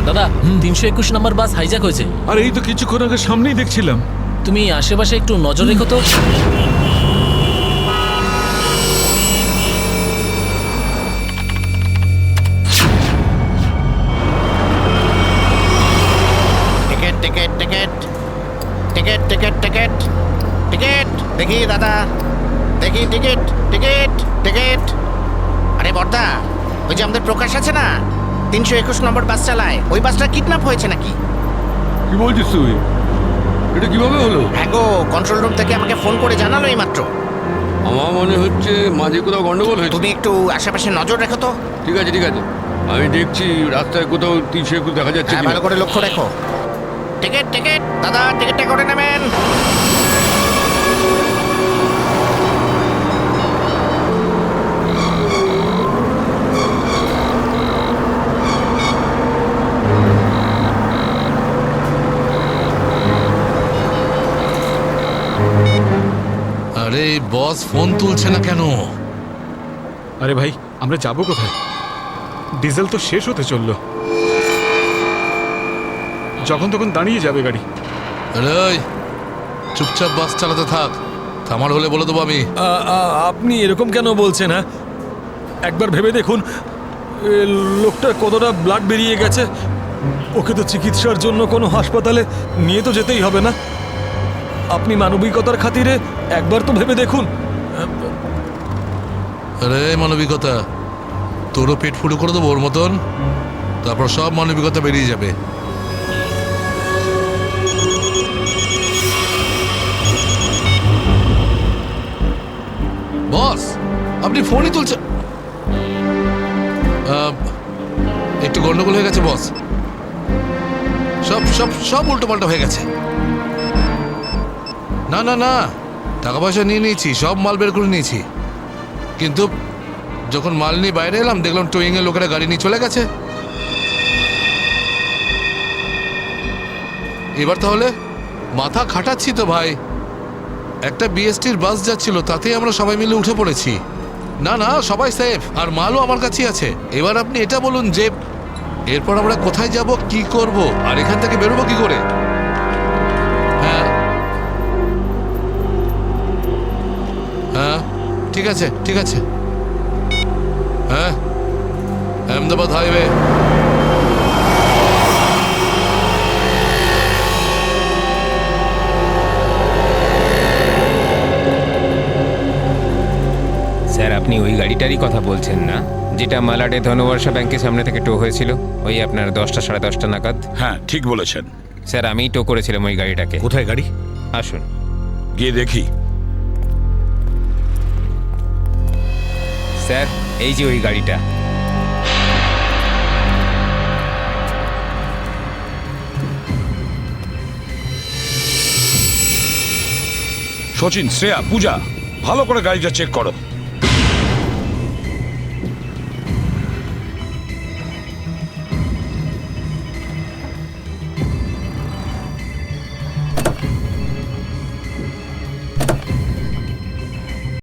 দাদা 321 নম্বর বাস হাইজ্যাক হয়েছে। আর এই তো কিছুক্ষণ আগে সামনেই দেখছিলাম। তুমি আশেপাশে একটু নজর রেখো তো। টিকিট টিকিট টিকিট টিকিট দেখি দাদা, দেখি টিকিট টিকিট টিকিট। আরে বর্দা, ওই যে আমাদের প্রকাশ আছে না, 321 নম্বর বাস চালায়, ওই বাসটা কিডন্যাপ হয়েছে নাকি? কি বলছিস তুই? এটা কিভাবে হলো? হ্যাঁ গো, কন্ট্রোল রুম থেকে আমাকে ফোন করে জানালো এই মাত্র। আমার মনে হচ্ছে মাঝে কোথাও গন্ডগোল হয়েছে। তুমি একটু আশেপাশে নজর রেখো তো। ঠিক আছে ঠিক আছে, আমি দেখছি রাস্তায় কোথাও 321 দেখা যাচ্ছে হ্যাঁ, কিনা। ভালো করে লক্ষ্য রেখো। টিকিট টিকিট দাদা, টিকিটটা করে নেবেন। আরে বস ফোন তুলছে না কেন? আরে ভাই, আমরা যাব কোথায়? ডিজেল তো শেষ হতে চললো, যখন তখন দাঁড়িয়ে যাবে গাড়ি। আরে ওই, চুপচাপ বাস চালাতে থাক, থামার হলে বলে দেবো আমি। আপনি এরকম কেন বলছেন? হ্যাঁ, একবার ভেবে দেখুন লোকটার কতটা ব্লাড বেরিয়ে গেছে। ওকে তো চিকিৎসার জন্য কোনো হাসপাতালে নিয়ে তো যেতেই হবে না? আপনি মানবিকতার খাতিরে একবার তো ভেবে দেখুন। আরে মানবিকতা, তোরও পেট ফুটো করে দেবো ওর মতন, তারপর সব মানবিকতা বেরিয়ে যাবে। বস, আপনি ফোনই তুলছেন। একটু গন্ডগোল হয়ে গেছে বস, সব সব সব উল্টো পাল্টা হয়ে গেছে। না না না, টাকা পয়সা নিয়ে নিয়েছি, সব মাল বের করে নিয়েছি, কিন্তু যখন মাল নিয়ে বাইরে এলাম দেখলাম টোয়িং এর লোকেরা গাড়ি নিয়ে চলে গেছে। এবার তাহলে মাথা খাটাচ্ছি তো ভাই। একটা বিএসটির বাস যাচ্ছিল, তাতেই আমরা সবাই মিলে উঠে পড়েছি। না না, সবাই সেফ, আর মালও আমার কাছেই আছে। এবার আপনি এটা বলুন যে এরপর আমরা কোথায় যাব, কি করব, আর এখান থেকে বেরোবো কি করে? হ্যাঁ হ্যাঁ, ঠিক আছে ঠিক আছে। হ্যাঁ, আহমেদাবাদ হাইওয়ে। স্যার, আপনি ওই গাড়িটারই কথা বলছেন না, যেটা মালাডে ধনবর্ষা ব্যাংকের সামনে থেকে টো হয়েছিল ওই আপনার 10টা সাড়ে 10টা নাগাদ? হ্যাঁ, ঠিক বলেছেন স্যার, আমিই টো করেছিলাম ওই গাড়িটাকে। কোথায় গাড়ি? আসুন গিয়ে দেখি। স্যার, এই যে ওই গাড়িটা। সচিন, শ্রেয়া, পূজা, ভালো করে গাড়িটা চেক করো।